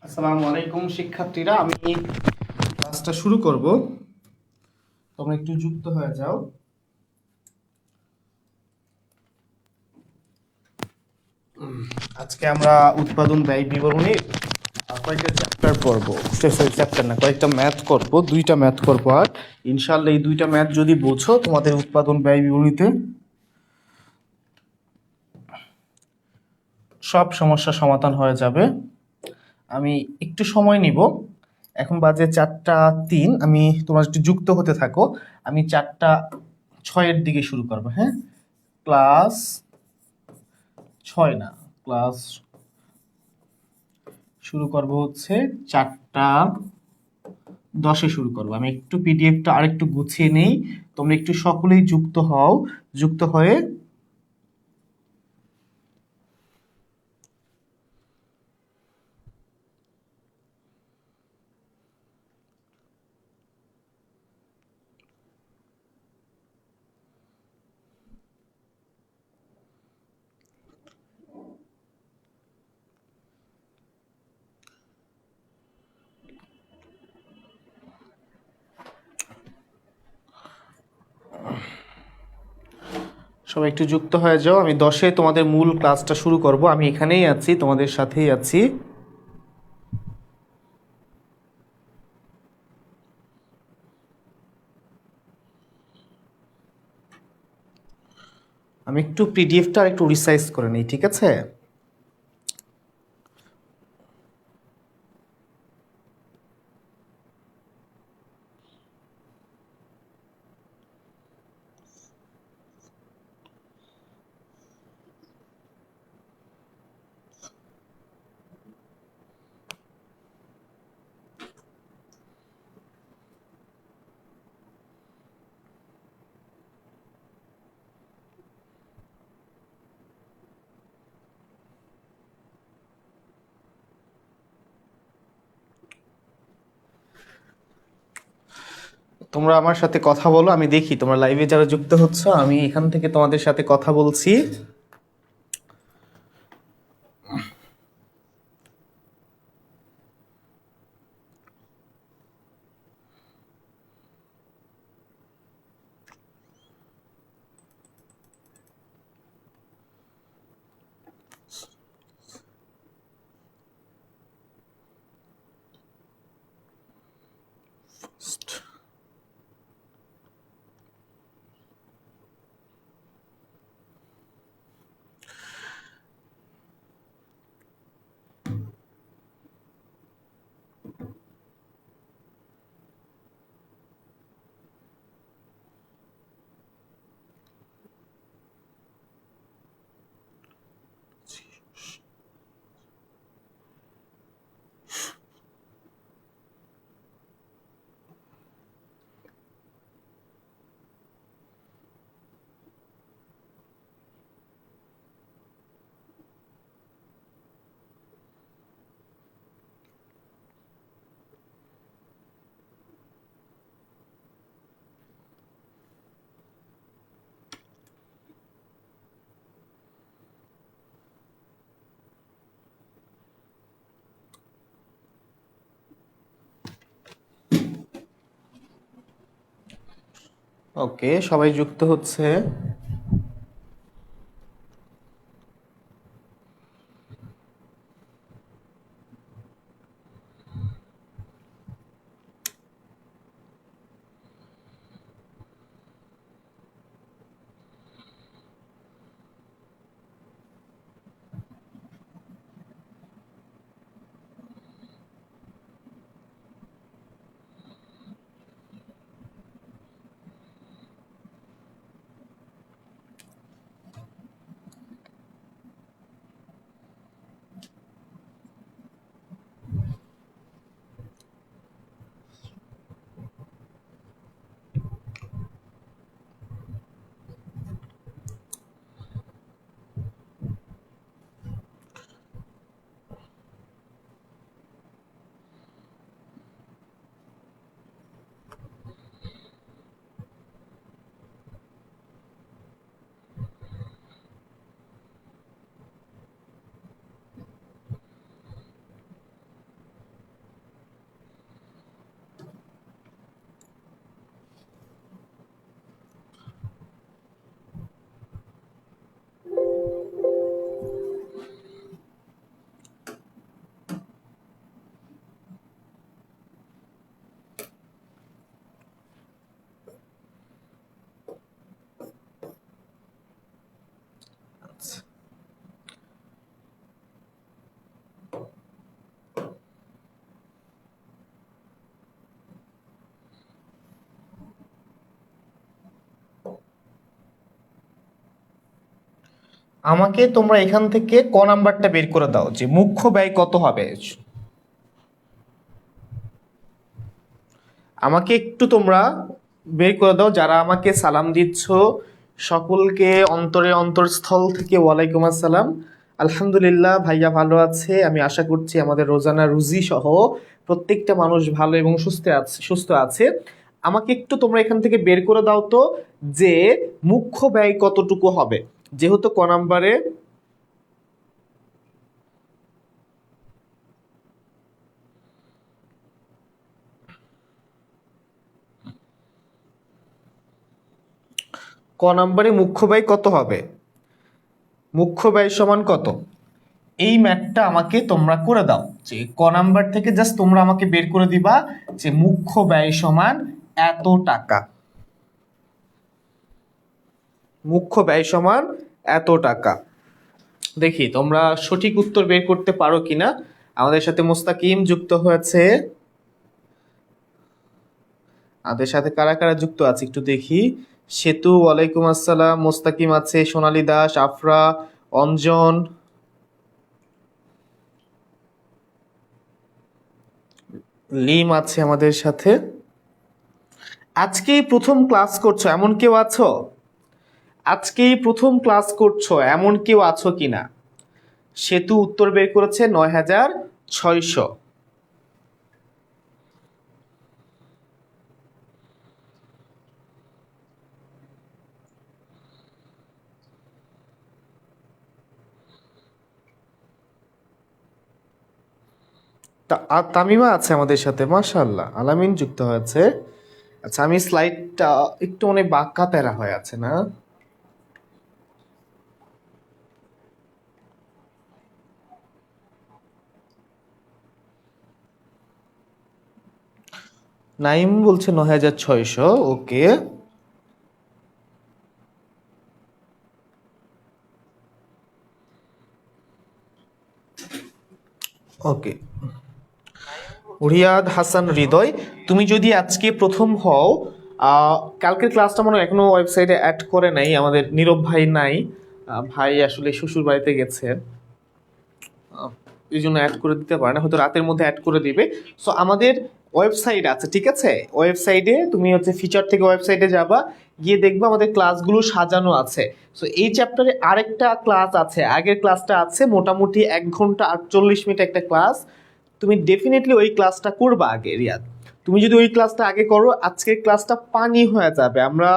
আসসালামু আলাইকুম শিক্ষার্থীরা, আমি ক্লাসটা শুরু করব। তোমরা একটু যুক্ত হয়ে যাও। আজকে আমরা উৎপাদন ব্যয় বিবরণীর কয়েকটা চ্যাপ্টার পড়বো। চ্যাপ্টার না, কয়েকটা ম্যাথ করব, দুইটা ম্যাথ করবো। আর ইনশাল্লাহ এই দুইটা ম্যাথ যদি বোঝো, তোমাদের উৎপাদন ব্যয় বিবরণীতে সব সমস্যা সমাধান হয়ে যাবে। আমি একটু সময় নিব। এখন বাজে 4টা 3। আমি তোমরা একটু যুক্ত হতে থাকো। আমি 4টা 6-এর দিকে শুরু করবো। হ্যাঁ, ক্লাস 6 না, ক্লাস শুরু করব হচ্ছে 4টা 10-এ শুরু করব। আমি একটু পিডিএফটা আরেকটু গুছিয়ে নেই। তোমরা একটু সকলেই যুক্ত হও। যুক্ত হয়ে সবাই একটু যুক্ত হয়ে যাও। আমি 10-এ তোমাদের মূল ক্লাসটা শুরু করব। আমি এখানেই আছি, তোমাদের সাথেই আছি। আমি একটু পিডিএফটা আর একটু রিসাইজ করে নিই, ঠিক আছে? তোমরা আমার সাথে কথা বলো, আমি দেখি তোমরা লাইভে যারা যুক্ত হচ্ছ। আমি এখান থেকে তোমাদের সাথে কথা বলছি। ওকে, সবাই যুক্ত হচ্ছে। আমাকে তোমরা এখান থেকে ক নাম্বারটা বের করে দাও যে মুখ্য ব্যয় কত হবে। আমাকে একটু তোমরা বের করে দাও, যারা আমাকে সালাম দিচ্ছ সকলকে অন্তরে অন্তরস্থল থেকে ওয়ালাইকুম আসসালাম। আলহামদুলিল্লাহ ভাইয়া ভালো আছে, আমি আশা করছি আমাদের রোজানা রুজি সহ প্রত্যেকটা মানুষ ভালো এবং সুস্থ আছে। আমাকে একটু তোমরা এখান থেকে বের করে দাও তো যে মুখ্য ব্যয় কতটুকু হবে, যেহেতু ক নাম্বারে মুখ্য ব্যয় কত হবে, মুখ্য ব্যয় সমান কত, এই ম্যাথটা আমাকে তোমরা করে দাও যে ক নাম্বার থেকে জাস্ট তোমরা আমাকে বের করে দিবা যে মুখ্য ব্যয় সমান এত টাকা, মুখ্য ব্যয় সমান এত টাকা। দেখি তোমরা সঠিক উত্তর বের করতে পারো কিনা। আমাদের সাথে মোস্তাকিম যুক্ত হয়েছে, আমাদের সাথে কারা কারা যুক্ত আছে একটু দেখি। সেতু ওয়ালাইকুম আসসালাম, মোস্তাকিম আছে, সোনালী দাস, আফরা, অঞ্জন, লিম আছে আমাদের সাথে। আজকেই প্রথম ক্লাস করছো এমন কেউ আছো? আজকেই প্রথম ক্লাস করছো এমন কেউ আছো কিনা? সেতু উত্তর বের করেছে ৯,৬০০। তামিমা আছে আমাদের সাথে, মাশাআল্লাহ। আলামিন যুক্ত হয়েছে। আচ্ছা, আমি স্লাইডটা একটু অনেক বাঁকা তেরা হয়ে আছে না? নাইম বলছে ৯,৬০০। ওকে, ওকে। রিয়াদ হাসান হৃদয়, তুমি যদি আজকে প্রথম হও, কালকের ক্লাসটা মনে হয় এখনো ওয়েবসাইটে অ্যাড করে নাই, আমাদের নীরব ভাই নাই, ভাই আসলে শ্বশুর বাড়িতে গেছে, এই জন্য অ্যাড করে দিতে পারে না, হয়তো রাতের মধ্যে অ্যাড করে দিবে। সো আমাদের ওয়েবসাইট আছে, ঠিক আছে? ওয়েবসাইটে তুমি হচ্ছে ফিচার থেকে ওয়েবসাইটে যাবা, গিয়ে দেখবা আমাদের ক্লাসগুলো সাজানো আছে। সো এই চ্যাপ্টারে আরেকটা ক্লাস আছে, আগের ক্লাসটা আছে মোটামুটি 1 ঘন্টা 48 মিনিট একটা ক্লাস। তুমি ডেফিনেটলি ওই ক্লাসটা করবা আগে রিয়াদ। তুমি যদি ওই ক্লাসটা আগে করো, আজকের ক্লাসটা পানি হয়ে যাবে। আমরা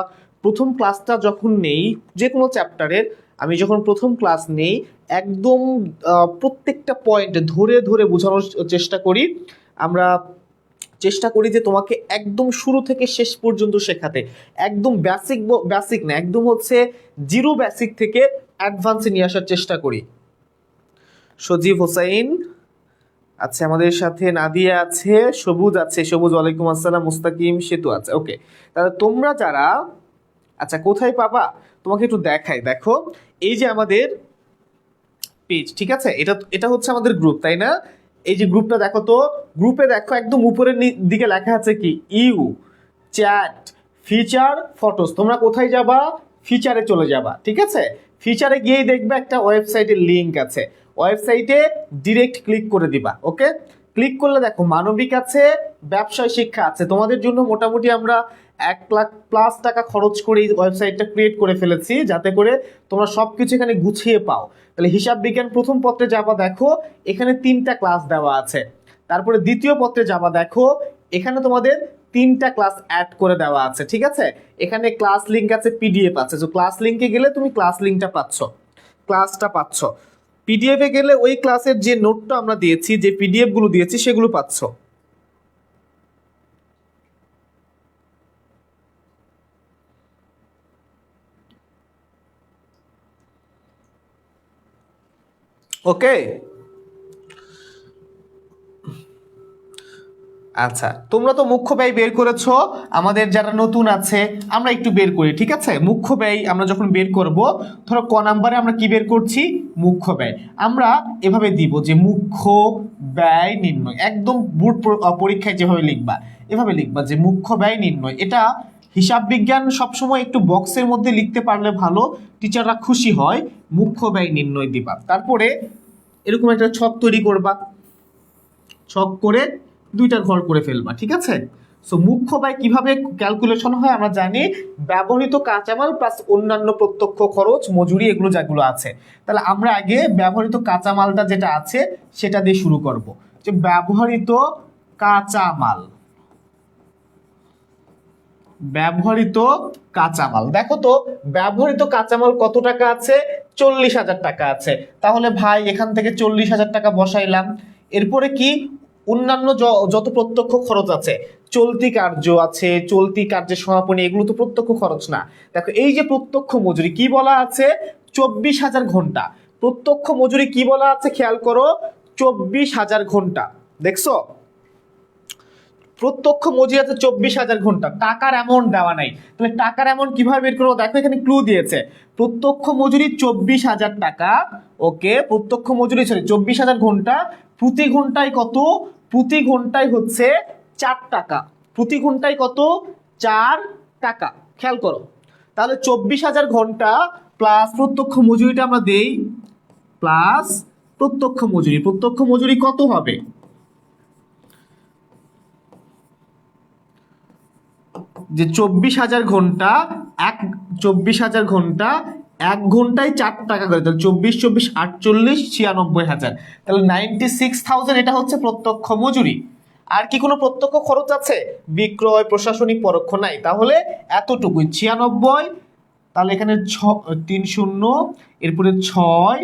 প্রথম ক্লাসটা যখন নেই যে কোনো চ্যাপ্টারের, আমি যখন প্রথম ক্লাস নেই একদম প্রত্যেকটা পয়েন্ট ধরে ধরে বোঝানোর চেষ্টা করি। আমরা চেষ্টা করি যে তোমাকে একদম শুরু থেকে শেষ পর্যন্ত শেখাতে, একদম বেসিক না, একদম হচ্ছে জিরো বেসিক থেকে অ্যাডভান্সে নিয়ে আসার চেষ্টা করি। সজীব হোসাইন আছে আমাদের সাথে, নাদিয়া আছে, সবুজ আছে, সবুজ ওয়ালাইকুম আসসালাম, মুস্তাকিম, সেতু আছে। ওকে, তাহলে তোমরা যারা, আচ্ছা কোথায় পাবা তোমাকে একটু দেখাই, দেখো এই যে আমাদের পেজ, ঠিক আছে? এটা হচ্ছে আমাদের গ্রুপ, তাই না? এই যে গ্রুপটা দেখো তো, গ্রুপে দেখো একদম উপরের দিকে লেখা আছে কি ইউ চ্যাট ফিচার ফটোস। তোমরা কোথায় যাবা? ফিচারে চলে যাবা, ঠিক আছে? ফিচারে গিয়েই দেখবে একটা ওয়েবসাইটের লিংক আছে, ওয়েবসাইটে ডিরেক্ট ক্লিক করে দিবা। ওকে, ক্লিক করলে দেখো মানবিক আছে, ব্যবসায় শিক্ষা আছে। তোমাদের জন্য মোটামুটি আমরা 1,00,000+ টাকা খরচ করে এই ওয়েবসাইটটা ক্রিয়েট করে ফেলেছি, যাতে করে তোমরা সবকিছু এখানে গুছিয়ে পাও। তাহলে হিসাব বিজ্ঞান প্রথম পত্রে যাবা, দেখো এখানে 3টা ক্লাস দেওয়া আছে। তারপরে দ্বিতীয় পত্রে যাবা, দেখো এখানে তোমাদের 3টা ক্লাস অ্যাড করে দেওয়া আছে, ঠিক আছে? এখানে ক্লাস লিংক আছে, পিডিএফ আছে। তো ক্লাস লিংকে গেলে তুমি ক্লাস লিংকটা পাচ্ছ, ক্লাসটা পাচ্ছ। পিডিএফে গেলে ওই ক্লাসের যে নোটটা আমরা দিয়েছি, যে পিডিএফ গুলো দিয়েছি সেগুলো পাচ্ছ। ওকে, আচ্ছা তোমরা তো মুখ্য ব্যয় বের করেছো, আমাদের যারা নতুন আছে আমরা একটু বের করি, ঠিক আছে? মুখ্য ব্যয় আমরা যখন বের করব, ধরো ক নাম্বারে আমরা কি বের করছি? মুখ্য ব্যয়। আমরা এভাবে দিব যে মুখ্য ব্যয় নির্ণয়, একদম বোর্ড পরীক্ষায় যেভাবে লিখবা এভাবে লিখবা যে মুখ্য ব্যয় নির্ণয়। এটা হিসাব বিজ্ঞান সবসময় একটু বক্সের মধ্যে লিখতে পারলে ভালো, টিচাররা খুশি হয়। মুখ্য ব্যয় নির্ণয় দিবা, তারপরে এরকম একটা ছক তৈরি করবা, ছক করে দুইটা ঘর করে ফেলবা, ঠিক আছে। সো মুখ্য ব্যয় কিভাবে ক্যালকুলেশন হয় আমরা জানি, ব্যবহৃত কাঁচামাল প্লাস অন্যান্য প্রত্যক্ষ খরচ, মজুরি, এগুলো যেগুলো আছে। তাহলে আমরা আগে ব্যবহৃত কাঁচামালটা যেটা আছে সেটা দিয়ে শুরু করব, যে ব্যবহৃত কাঁচামাল। ব্যবহৃত কাঁচামাল, দেখো তো ব্যবহৃত কাঁচামাল কত টাকা আছে, 40,000 টাকা আছে। তাহলে ভাই এখান থেকে 40,000 টাকা বসাইলাম। এরপরে কি, অন্যান্য যত প্রত্যক্ষ খরচ আছে, চলতি কার্য আছে, চলতি কার্যের সমাপনী, এগুলো তো প্রত্যক্ষ খরচ না। দেখো এই যে প্রত্যক্ষ মজুরি কি বলা আছে, 24,000 ঘন্টা। প্রত্যক্ষ মজুরি কি বলা আছে খেয়াল করো, 24,000 ঘন্টা। দেখছো প্রত্যক্ষ মজুরি আছে 24,000 ঘন্টা, টাকার অ্যামাউন্ট দেওয়া নাই। তাহলে টাকার অ্যামাউন্ট কিভাবে বের করবো, দেখো এখানে ক্লু দিয়েছে, প্রত্যক্ষ মজুরি 24,000 টাকা, ওকে, প্রত্যক্ষ মজুরি 24,000 ঘন্টা, প্রতি ঘন্টায় কত, প্রতি ঘন্টায় হচ্ছে 4 টাকা, প্রতি ঘন্টায় কত, 4 টাকা। খেয়াল করো, তাহলে 24,000 ঘন্টা প্লাস প্রত্যক্ষ মজুরিটা আমরা দেই, প্লাস প্রত্যক্ষ মজুরি, প্রত্যক্ষ মজুরি কত হবে, যে 24,000 ঘন্টা, 24,000 ঘন্টা 1 ঘন্টায় 4 টাকা করে, তাহলে 24 24 48 96,000, তাহলে 96,000 এটা হচ্ছে প্রত্যক্ষ মজুরি। আর কি কোনো প্রত্যক্ষ খরচ আছে, বিক্রয়, প্রশাসনিক, পরোক্ষ নাই, তাহলে এতটুকুই 96। তাহলে এখানে 3 শূন্য, এরপরে 6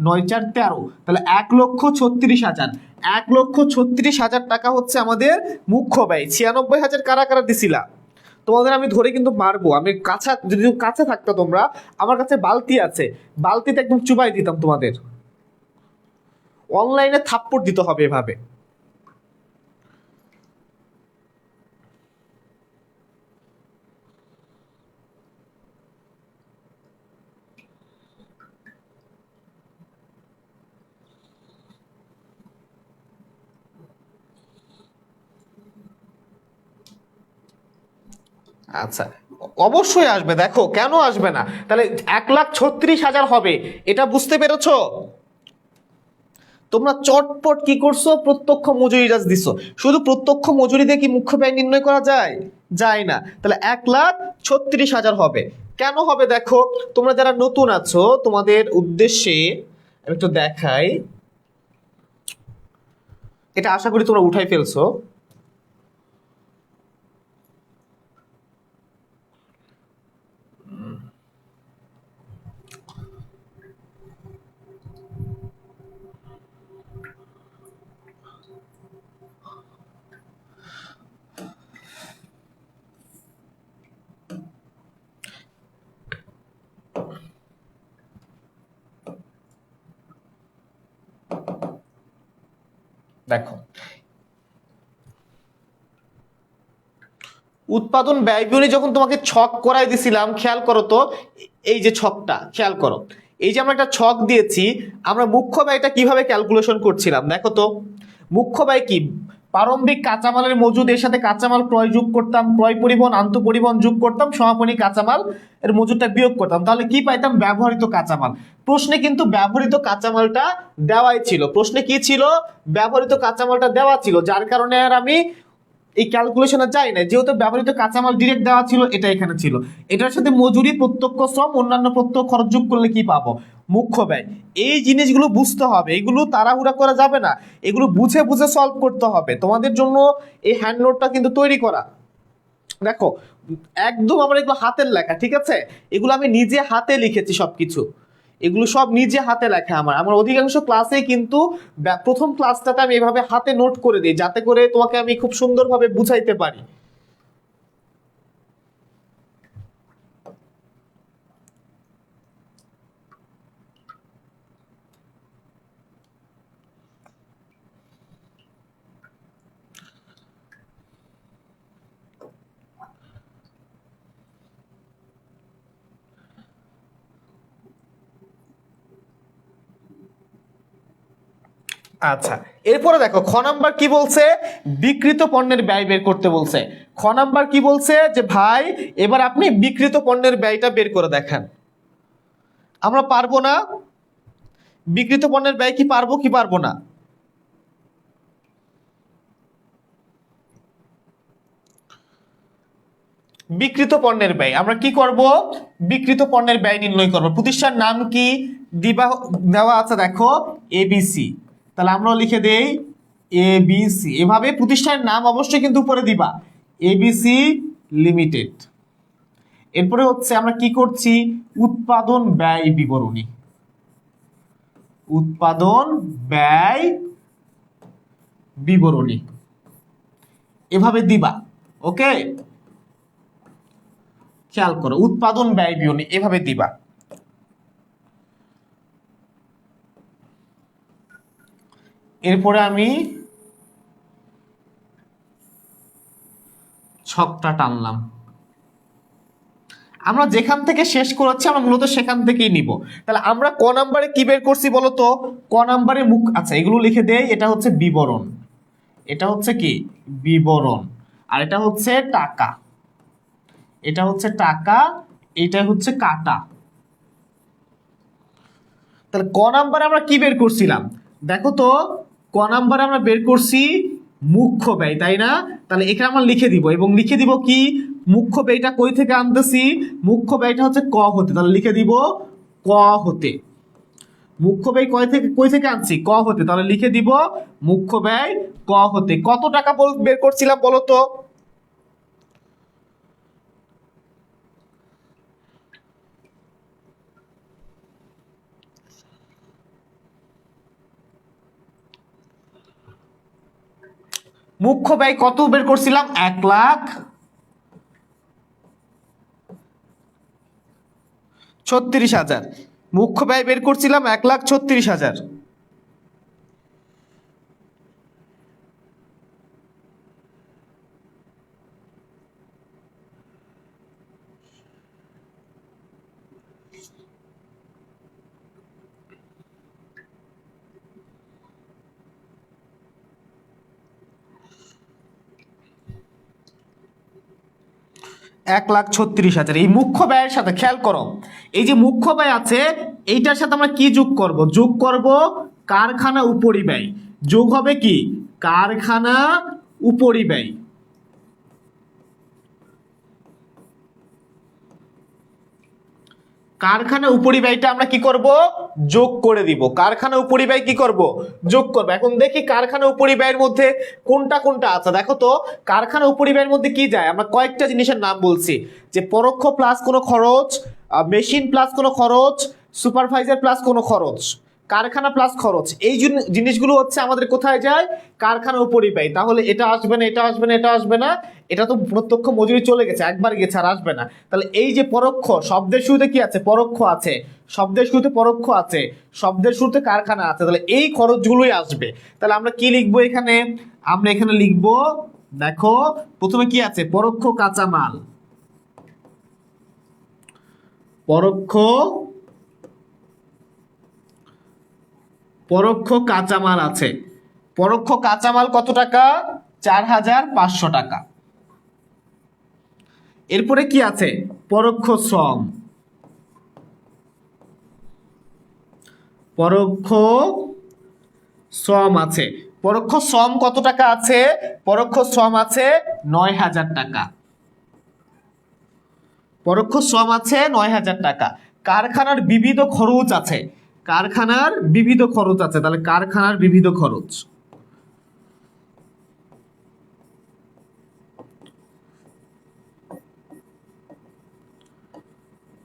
9 4 13, তাহলে 1,36,000, 1,36,000 টাকা হচ্ছে আমাদের মুখ্য ব্যয়। 96,000 কারা কারা দিছিলা, তোমাদের আমি ধরে কিন্তু মারবো, আমি কাছে, যদি কাছে থাকতো তোমরা, আমার কাছে বালতি আছে, বালতিতে একদম চুবাই দিতাম তোমাদের, অনলাইনে থাপ্পড় দিতে হবে এভাবে। আচ্ছা অবশ্যই আসবে, দেখো কেন আসবে না, তাহলে 1,36,000 হবে, এটা বুঝতে পেরেছো। তোমরা চটপট কি করছো, প্রত্যক্ষ মজুরি জাস্ট দিছো। শুধু প্রত্যক্ষ মজুরি দিয়ে কি মুখ্য ব্যয় নির্ণয় করা যায়, যায় না। তাহলে 1,36,000 হবে। কেন হবে দেখো, তোমরা যারা নতুন আছো তোমাদের উদ্দেশ্যে আমি একটু দেখাই, এটা আশা করি তোমরা উঠাই ফেলছো। দেখো উৎপাদন ব্যয় বিবরণী যখন তোমাকে ছক করাই দিছিলাম, খেয়াল করো তো, এই যে ছকটা খেয়াল করো, এই যে আমরা একটা ছক দিয়েছি, আমরা মুখ্য ব্যয়টা কিভাবে ক্যালকুলেশন করছিলাম দেখো তো। মুখ্য ব্যয় কি, প্রারম্ভিক কাঁচামালের মজুদ, এর সাথে কাঁচামাল ক্রয় যোগ করতাম, ক্রয় পরিবহন আন্ত পরিবহন যোগ করতাম, সমাপনী কাঁচামাল এর মজুদটা বিয়োগ করতাম, তাহলে কি পাইতাম, ব্যবহৃত কাঁচামাল। প্রশ্নে কিন্তু ব্যবহৃত কাঁচামালটা দেওয়াই ছিল, প্রশ্নে কি ছিল, ব্যবহৃত কাঁচামালটা দেওয়া ছিল, যার কারণে আর আমি এই ক্যালকুলেশনে যাই না, যেহেতু ব্যবহৃত কাঁচামাল ডিরেক্ট দেওয়া ছিল, এটা এখানে ছিল। এটার সাথে মজুরি, প্রত্যক্ষ শ্রম, অন্যান্য প্রত্যক্ষ খরচ যোগ করলে কি পাবো, মুখ্য ব্যয়। এই জিনিসগুলো বুঝতে হবে, এগুলো তাড়াহুড়া করা যাবে না, এগুলো বুঝে বুঝে সলভ করতে হবে। তোমাদের জন্য এই হ্যান্ড নোটটা কিন্তু তৈরি করা, দেখো একদম আমার এগুলো হাতের লেখা, ঠিক আছে, এগুলো আমি নিজে হাতে লিখেছি সবকিছু, এগুলো সব নিজে হাতে লেখা। আমার আমার অধিকাংশ ক্লাসে কিন্তু প্রথম ক্লাসটাতে আমি এভাবে হাতে নোট করে দিই, যাতে করে তোমাকে আমি খুব সুন্দরভাবে বুঝাইতে পারি। আচ্ছা এরপরে দেখো খ নাম্বার কি বলছে, বিক্রিত পণ্যের ব্যয় বের করতে বলছে। খ নাম্বার কি বলছে যে ভাই এবার আপনি বিক্রিত পণ্যের ব্যয়টা বের করে দেখান। আমরা পারবো না? বিক্রিত পণ্যের ব্যয় কি পারবো কি পারবো না? বিক্রিত পণ্যের ব্যয় আমরা কি করব? বিক্রিত পণ্যের ব্যয় নির্ণয় করব। প্রতিষ্ঠান নাম কি দিবা দেওয়া আছে দেখো এবিসি, তাহলে আমরাও লিখে দেই এবিসি। এভাবে প্রতিষ্ঠানের নাম অবশ্যই কিন্তু উপরে দিবা এবিসি লিমিটেড। এরপরে হচ্ছে আমরা কি করছি উৎপাদন ব্যয় বিবরণী, উৎপাদন ব্যয় বিবরণী এভাবে দিবা। ওকে, খেয়াল করো উৎপাদন ব্যয় বিবরণী এভাবে দিবা। এরপরে আমি ছকটা টানলাম। আমরা যেখান থেকে শেষ করেছি আমরা মূলত সেখান থেকেই নিব। তাহলে আমরা ক নাম্বারে কি বের করছি বলতো? ক নাম্বারে মুখ, আচ্ছা এগুলো লিখে দেই। এটা হচ্ছে বিবরণ, এটা হচ্ছে কি বিবরণ, আর এটা হচ্ছে টাকা, এটা হচ্ছে টাকা, এটা হচ্ছে কাটা। তাহলে ক নাম্বারে আমরা কি বের করছিলাম দেখো তো? ক নাম্বারে আমরা বের করছি মুখ্য ব্যয়, তাই না? তাহলে এখানে আমরা লিখে দিব, এবং লিখে দিব কি মুখ্য ব্যয়টা কই থেকে আনতেছি? মুখ্য ব্যয়টা হচ্ছে ক হতে, তাহলে লিখে দিব ক হতে। মুখ্য ব্যয় কই থেকে আনছি? ক হতে, তাহলে লিখে দিব মুখ্য ব্যয় ক হতে। কত টাকা বের করছিলাম বলো তো? মুখ্য ব্যয় কত বের করছিলাম? 1,36,000। মুখ্য ব্যয় বের করছিলাম 1,36,000।1,36,000 এই মুখ্য ব্যয়ের সাথে খেয়াল করো, এই যে মুখ্য ব্যয় আছে এইটার সাথে আমরা কি যোগ করব? যোগ করব কারখানা উপরিব্যয়। যোগ হবে কি কারখানা উপরিব্যয়। কারখানা উপরিব্যয়টা আমরা কি করব? যোগ করে দিব। কারখানা উপরিব্যয় কি করব? যোগ করব। এখন দেখি কারখানা উপরিব্যয়ের মধ্যে কোনটা কোনটা আছে দেখো তো। কারখানা উপরিব্যয়ের মধ্যে কি যায়? আমরা কয়েকটা জিনিসের নাম বলছি, যে পরোক্ষ প্লাস কোনো খরচ, মেশিন প্লাস কোনো খরচ, সুপারভাইজার প্লাস কোনো খরচ, কারখানা প্লাস খরচ। এই জিনিসগুলো হচ্ছে আমাদের কোথায় যায়? কারখানা উপরিব্যয়। তাহলে এটা আসবে না, এটা আসবে না, এটা আসবে না, এটা তো প্রত্যক্ষ মজুরি চলে গেছে, একবার গেছে আর আসবে না। তাহলে এই যে পরোক্ষ, শব্দের শুরুতে কি আছে? পরোক্ষ আছে। শব্দের শুরুতে পরোক্ষ আছে, শব্দের শুরুতে কারখানা আছে, তাহলে এই খরচগুলোই আসবে। তাহলে আমরা কি লিখবো এখানে? আমরা এখানে লিখবো দেখো প্রথমে কি আছে? পরোক্ষ কাঁচামাল, পরোক্ষ পরোক্ষ কাঁচামাল আছে। পরোক্ষ কাঁচামাল কত টাকা? 4,500 টাকা। এরপরে কি আছে? পরোক্ষ শ্রম, পরোক্ষ শ্রম আছে। পরোক্ষ শ্রম কত টাকা আছে? পরোক্ষ শ্রম আছে 9,000 টাকা। পরোক্ষ শ্রম আছে 9,000 টাকা। কারখানার বিবিধ খরচ আছে, কারখানার বিবিধ খরচ আছে, তাহলে কারখানার বিবিধ খরচ।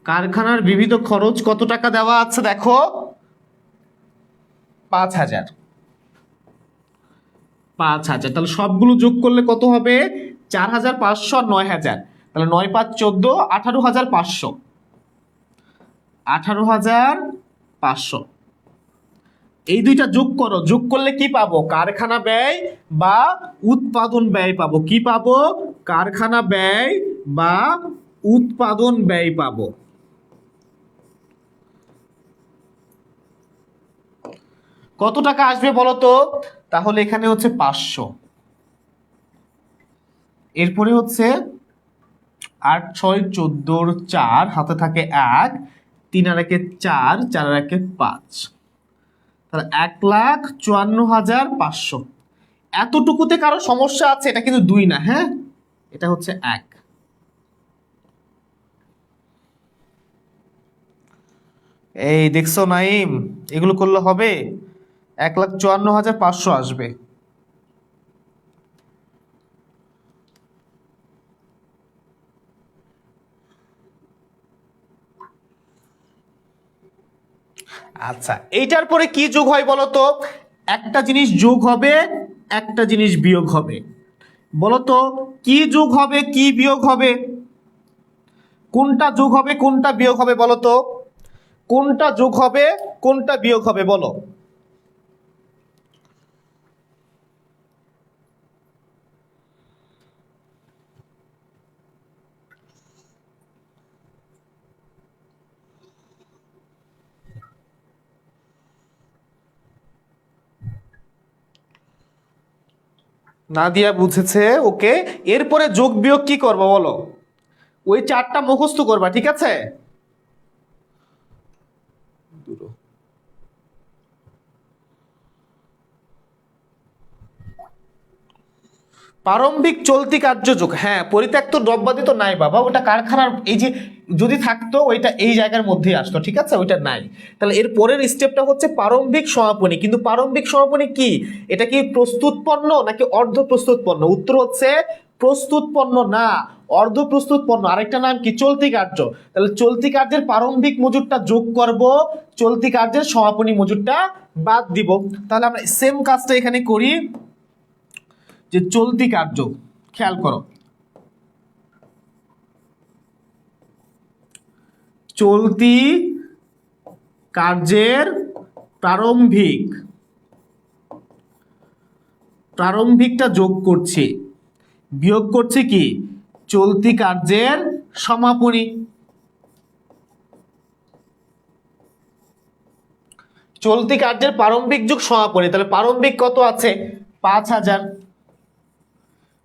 কারখানার বিবিধ খরচ কত টাকা দেওয়া আছে দেখো? 5,000। 5,000, তাহলে সবগুলো যোগ করলে কত হবে? 4,500 আর 9,000, তাহলে 9 5 14, 18,500। 18,500 এই দুইটা যোগ করো, যোগ করলে কি পাবো? কারখানা ব্যয় বা উৎপাদন ব্যয় পাবো। কি পাবো? কারখানা ব্যয় বা উৎপাদন ব্যয় পাবো। কত টাকা আসবে বলো তো? তাহলে এখানে হচ্ছে 500, এরপরে হচ্ছে 8 6 14 4 হাতে থাকে 1, 3 আর 1 4, 4 আর 1 5, তাহলে 1,54,500। এতটুকুতে কারো সমস্যা আছে? এটা কিন্তু 2 না, হ্যাঁ, এটা হচ্ছে 1। এই দেখছো নাইম, এগুলো করলে হবে? 1,54,500 আসবে। আচ্ছা, এইটার পরে কি যোগ হয় বলো তো? একটা জিনিস যোগ হবে, একটা জিনিস বিয়োগ হবে। বলো তো কি যোগ হবে, কি বিয়োগ হবে? কোনটা যোগ হবে, কোনটা বিয়োগ হবে বলো তো? কোনটা যোগ হবে, কোনটা বিয়োগ হবে বলো? নাদিয়া বুঝেছে, ওকে। এরপরে যোগ বিয়োগ কি করবো বলো? ওই 4টা মুখস্থ করবা, ঠিক আছে? প্রারম্ভিক চলতি কার্যযোগ, হ্যাঁ, পরিত্যক্ত দ্রব্যাদি তো নাই বাবা, ওটা কারখানার, এই যে যদি থাকতো ওইটা এই জায়গার মধ্যেই আসতো, ঠিক আছে, ওইটা নাই। তাহলে এর পরের স্টেপটা হচ্ছে প্রারম্ভিক সমাপনী। কিন্তু প্রারম্ভিক সমাপনী কি? এটা কি প্রস্তুত পণ্য নাকি অর্ধ প্রস্তুত পণ্য? উত্তর হচ্ছে প্রস্তুত পণ্য না, অর্ধ প্রস্তুত পণ্য। আরেকটা নাম কি? চলতি কার্য। তাহলে চলতি কার্যের প্রারম্ভিক মজুরটা যোগ করব, চলতি কার্যের সমাপনী মজুরটা বাদ দিব। তাহলে আমরা সেম কাজটা এখানে করি, যে চলতি কার্য, খেয়াল করো, চলতি কার্যের প্রারম্ভিকটা যোগ করছি, বিয়োগ করছি কি? চলতি কার্যের সমাপনী। চলতি কার্যের প্রারম্ভিক যোগ সমাপনী, তাহলে প্রারম্ভিক কত আছে? 5,000,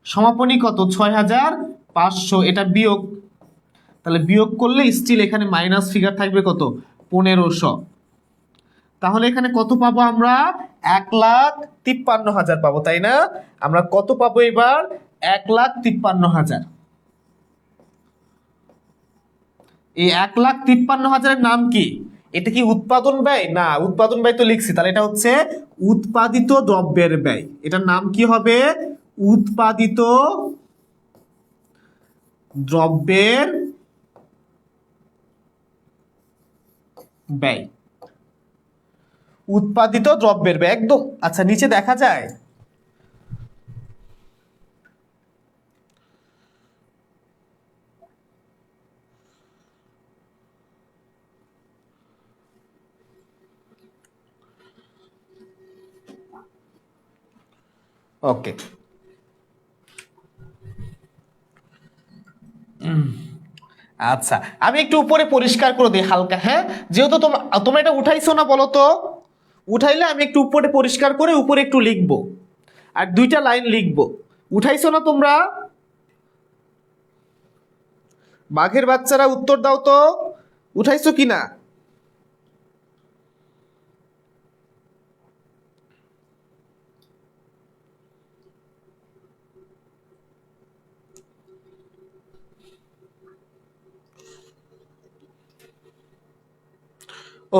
সমাপনী কত? 6,500, এটা বিয়োগ। তাহলে বিয়োগ করলে স্টিল এখানে মাইনাস ফিগার থাকবে কত? 1,500। তাহলে এখানে কত পাবো আমরা? 1,53,000 পাবো, তাই না? আমরা কত পাবো এবার? 1,53,000। এই 1,53,000 নাম কি? এটা কি উৎপাদন ব্যয়? না, উৎপাদন ব্যয় তো লিখছি, তাহলে এটা হচ্ছে উৎপাদিত দ্রব্যের ব্যয়। এটার নাম কি হবে? উৎপাদিত দ্রব্যের ব্যয়। উৎপাদিত দ্রব্যের ব্যয়, একদম। আচ্ছা, নিচে দেখা যায়, ওকে। আচ্ছা, আমি একটু উপরে পরিষ্কার করে দিই হালকা, হ্যাঁ, যেহেতু তোমরা এটা উঠাইছো না, বলো তো? উঠাইলে আমি একটু উপরে পরিষ্কার করে উপরে একটু লিখবো, আর 2টা লাইন লিখবো। উঠাইছো না তোমরা? বাঘের বাচ্চারা উত্তর দাও তো, উঠাইছো কিনা?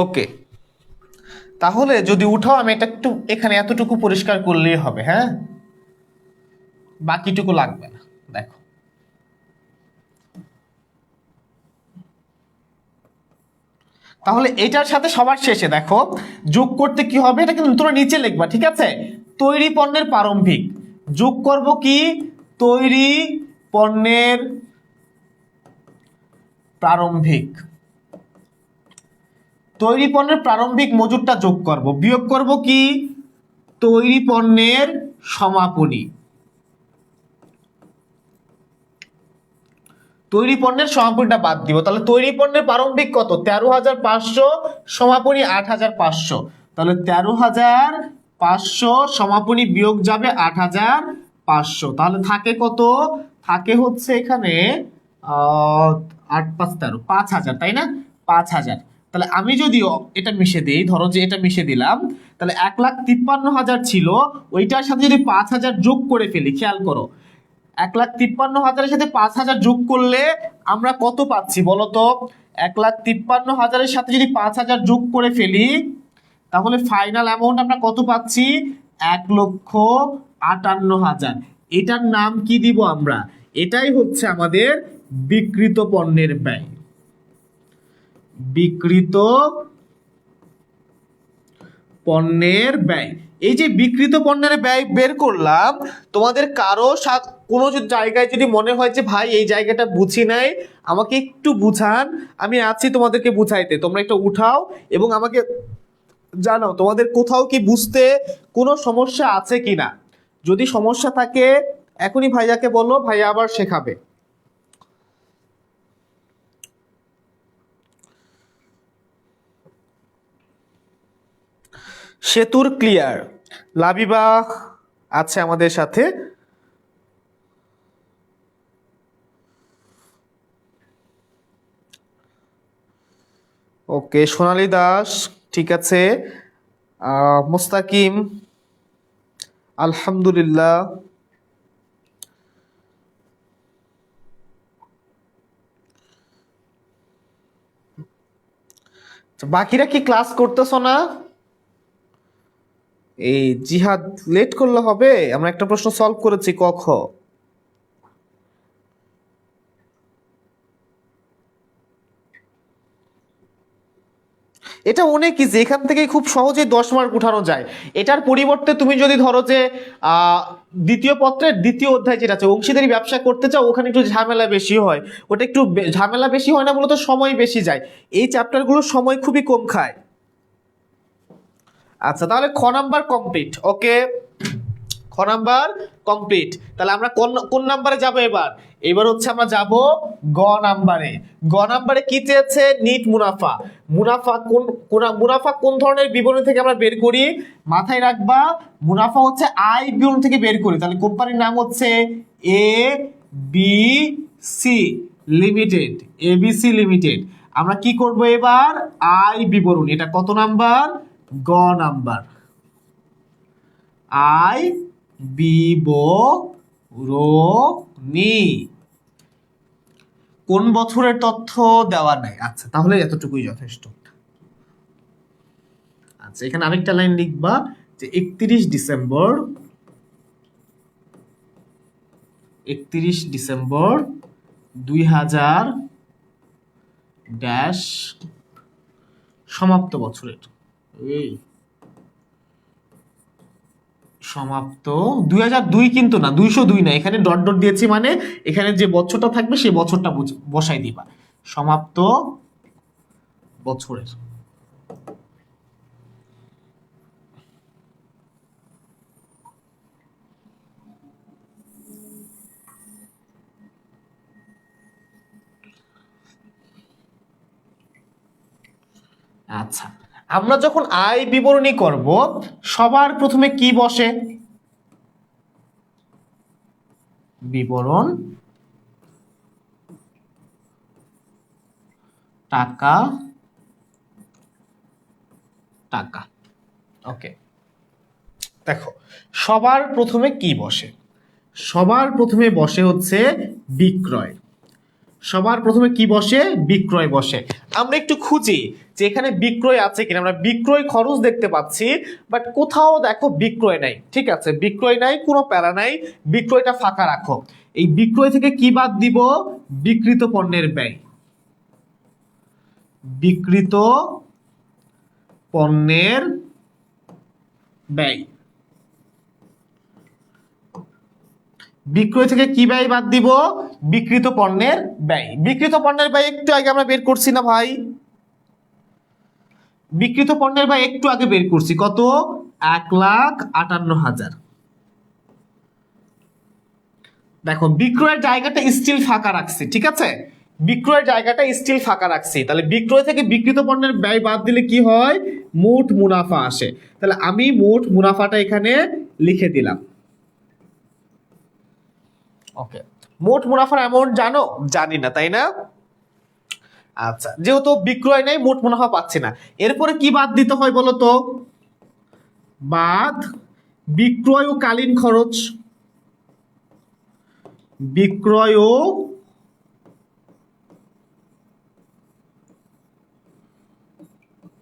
ওকে, তাহলে যদি উঠাও, আমি এটা একটু এখানে এতটুকু পরিষ্কার করলেই হবে, হ্যাঁ, বাকিটুকু লাগবে না। দেখো, তাহলে এটার সাথে সবার শেষে দেখো যোগ করতে কি হবে, এটা কিন্তু তোমরা নিচে লিখবা, ঠিক আছে? তৈরি পণ্যের প্রারম্ভিক যোগ করব কি? তৈরি পণ্যের প্রারম্ভিক, তৈরি পণ্যের প্রারম্ভিক মজুরটা যোগ করব, বিয়োগ করব কি? তৈরি পণ্যের সমাপনী। তৈরি পণ্যের সমাপনীটা বাদ দিব, তাহলে তৈরি পণ্যের প্রারম্ভিক কত? 13,500, সমাপনী 8,500। তাহলে 13,500 সমাপনী বিয়োগ যাবে 8,500, তাহলে থাকে কত? থাকে হচ্ছে এখানে 8 5 13 5,000, তাই না? 5,000। তাহলে আমি যদি এটা মিশে দিই, ধরো যে এটা মিশে দিলাম, তাহলে 1,53,000 ছিল, ওইটার সাথে যদি 5,000 যোগ করে ফেলি, খেয়াল করো 1,53,000-এর সাথে 5,000 যোগ করলে আমরা কত পাচ্ছি বলো তো? 1,53,000-এর সাথে যদি 5,000 যোগ করে ফেলি, তাহলে ফাইনাল অ্যামাউন্ট আমরা কত পাচ্ছি? 1,58,000। এটার নাম কি দিব আমরা? এটাই হচ্ছে আমাদের বিক্রিত পণ্যের ব্যয়। বিক্রিত পণ্যের ব্যয়। এই যে বিক্রিত পণ্যের ব্যয় বের করলাম, তোমাদের কারো কোনো জায়গায় যদি মনে হয় যে ভাই এই জায়গাটা বুঝি নাই, আমাকে একটু বুঝান, আমি আছি তোমাদেরকে বুঝাইতে, তোমরা একটু উঠাও এবং আমাকে জানাও তোমাদের কোথাও কি বুঝতে কোনো সমস্যা আছে কিনা। যদি সমস্যা থাকে এখনই ভাইয়াকে বলো, ভাইয়া আবার শেখাবে। সেতুর ক্লিয়ার, লাবিবা আছে আমাদের সাথে। ওকে, সোনালী দাস ঠিক আছে, মুস্তাকিম আলহামদুলিল্লাহ। বাকিরা কি ক্লাস করতেছ না? এই জিহাদ লেট করলে হবে? আমরা একটা প্রশ্ন সলভ করেছি, ক খ। এটা অনেক ইজি, এখান থেকে খুব সহজেই 10 মার্ক উঠানো যায়। এটার পরিবর্তে তুমি যদি ধরো যে দ্বিতীয় পত্রের দ্বিতীয় অধ্যায় যেটা আছে অংশীদারি ব্যবসা করতে চাও, ওখানে একটু ঝামেলা বেশি হয়। ওটা একটু ঝামেলা বেশি হয় না, মূলত সময় বেশি যায়। এই চ্যাপ্টারগুলোর সময় খুবই কম খায়। আচ্ছা, তাহলে খ নাম্বার কমপ্লিট। ওকে, খ নাম্বার কমপ্লিট। তাহলে আমরা কোন নাম্বারে যাব এবার? এবার হচ্ছে আমরা যাব গ নাম্বারে। গ নাম্বারে কি চেয়েছে? নিট মুনাফা। মুনাফা কোন ধরনের বিবরণী থেকে আমরা বের করি? মাথায় রাখবা, মুনাফা হচ্ছে আয় বিবরণী থেকে বের করি। তাহলে কোম্পানির নাম হচ্ছে ABC লিমিটেড। ABC limited. আমরা কি করব এবার? আয় বিবরণী। এটা কত নাম্বার? গ নাম্বার। আয় বিবরণী কোন বছরের তথ্য দেওয়া নাই। আচ্ছা, তাহলে এতটুকুই যথেষ্ট। আচ্ছা, এখানে আরেকটা লাইন লিখবা যে 31 ডিসেম্বর 2000 ড্যাশ সমাপ্ত বছরের। এই সমাপ্ত 2002 কিন্তু না, 202 না, এখানে ডট ডট দিয়েছি, মানে এখানে যে বছরটা থাকবে সেই বছরটা বসাই দিবা। সমাপ্ত বছরের। আচ্ছা, আমরা যখন আয় বিবরণী করব, সবার প্রথমে কি বসে? বিবরণ, টাকা, টাকা। ওকে, দেখো সবার প্রথমে কি বসে? সবার প্রথমে বসে হচ্ছে বিক্রয়। সবার প্রথমে কি বসে? বিক্রয় বসে। আমরা একটু খুঁজি যে এখানে বিক্রয় আছে কিনা। আমরা বিক্রয় খরচ দেখতে পাচ্ছি, বাট কোথাও দেখো বিক্রয় নাই। ঠিক আছে, বিক্রয় নাই, কোনো প্যারা নাই, বিক্রয়টা ফাঁকা রাখো। এই বিক্রয় থেকে কি বাদ দিব? বিক্রিত পণ্যের ব্যয়। বিক্রিত পণ্যের ব্যয়। বিক্রয় থেকে কি ব্যয় বাদ দিব? বিক্রিত পণ্যের ব্যয়। বিক্রিত পণ্যের ব্যয় একটু আগে আমরা বের করছি না ভাই? বিক্রিত পণ্যের ব্যয় একটু আগে বের করছি, কত? 1,58,000। দেখো বিক্রয়ের জায়গাটা স্টিল ফাঁকা রাখছি, ঠিক আছে, বিক্রয়ের জায়গাটা স্টিল ফাঁকা রাখছি। তাহলে বিক্রয় থেকে বিক্রিত পণ্যের ব্যয় বাদ দিলে কি হয়? মোট মুনাফা আসে। তাহলে আমি মোট মুনাফাটা এখানে লিখে দিলাম। ওকে, মোট মুনাফার অ্যামাউন্ট জানো? জানি না, তাই না? আচ্ছা, যেহেতু বিক্রয় নেই মোট মুনাফা পাচ্ছি না, এরপরে কি বাদ দিতে হয় বলো তো? বাদ বিক্রয় ও কালীন খরচ। বিক্রয় ও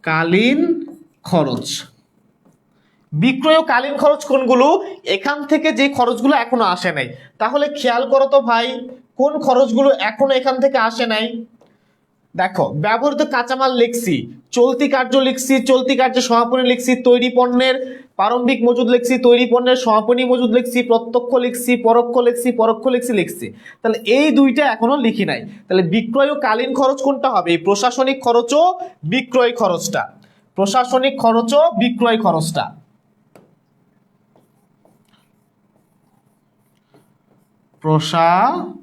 কালীন খরচ। বিক্রয় ও কালীন খরচ কোনগুলো? এখান থেকে যে খরচগুলো এখনো আসে নাই, তাহলে খেয়াল করো তো ভাই, কোন খরচগুলো এখনো এখান থেকে আসে নাই। দেখো, ব্যবহৃত কাঁচামাল লিখছি, চলতি কার্য লিখছি, চলতি কার্যের সমাপনী লিখছি, তৈরি পণ্যের প্রারম্ভিক মজুদ লিখছি, তৈরি পণ্যের সমাপনী মজুদ লিখছি, প্রত্যক্ষ লিখছি, পরোক্ষ লিখছি, পরোক্ষ লিখছি। তাহলে এই দুইটা এখনো লিখি নাই। তাহলে বিক্রয় ও কালীন খরচ কোনটা হবে? এই প্রশাসনিক খরচ ও বিক্রয় খরচটা। প্রশাসনিক খরচ ও বিক্রয় খরচটা। প্রশাসনিক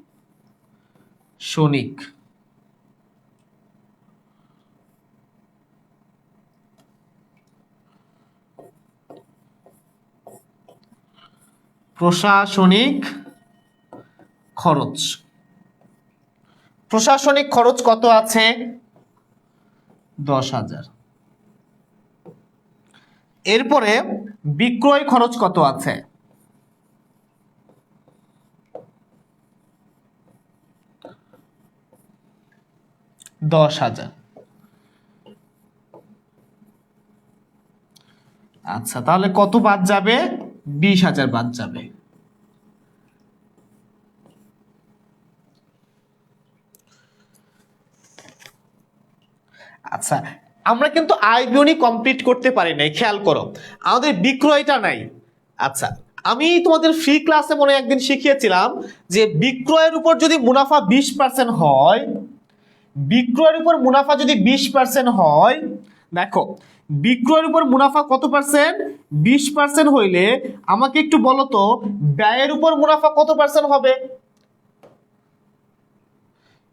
প্রশাসনিক খরচ। প্রশাসনিক খরচ কত আছে? 10,000। এরপরে বিক্রয় খরচ কত আছে? 10,000। আচ্ছা, তাহলে কত বাদ যাবে? 20,000 বাদ যাবে। আচ্ছা, আমরা কিন্তু আয় বিবরণী কমপ্লিট করতে পারি নাই, খেয়াল করো, আমাদের বিক্রয়টা নাই। আচ্ছা, আমি তোমাদের ফ্রি ক্লাসে মনে একদিন শিখিয়েছিলাম যে বিক্রয়ের উপর যদি মুনাফা 20% হয়, বিক্রয়ের উপর মুনাফা যদি 20% হয়, দেখো বিক্রয়ের উপর মুনাফা কত পার্সেন্ট? 20% হইলে আমাকে একটু বলো তো ব্যয়ের উপর মুনাফা কত পার্সেন্ট হবে?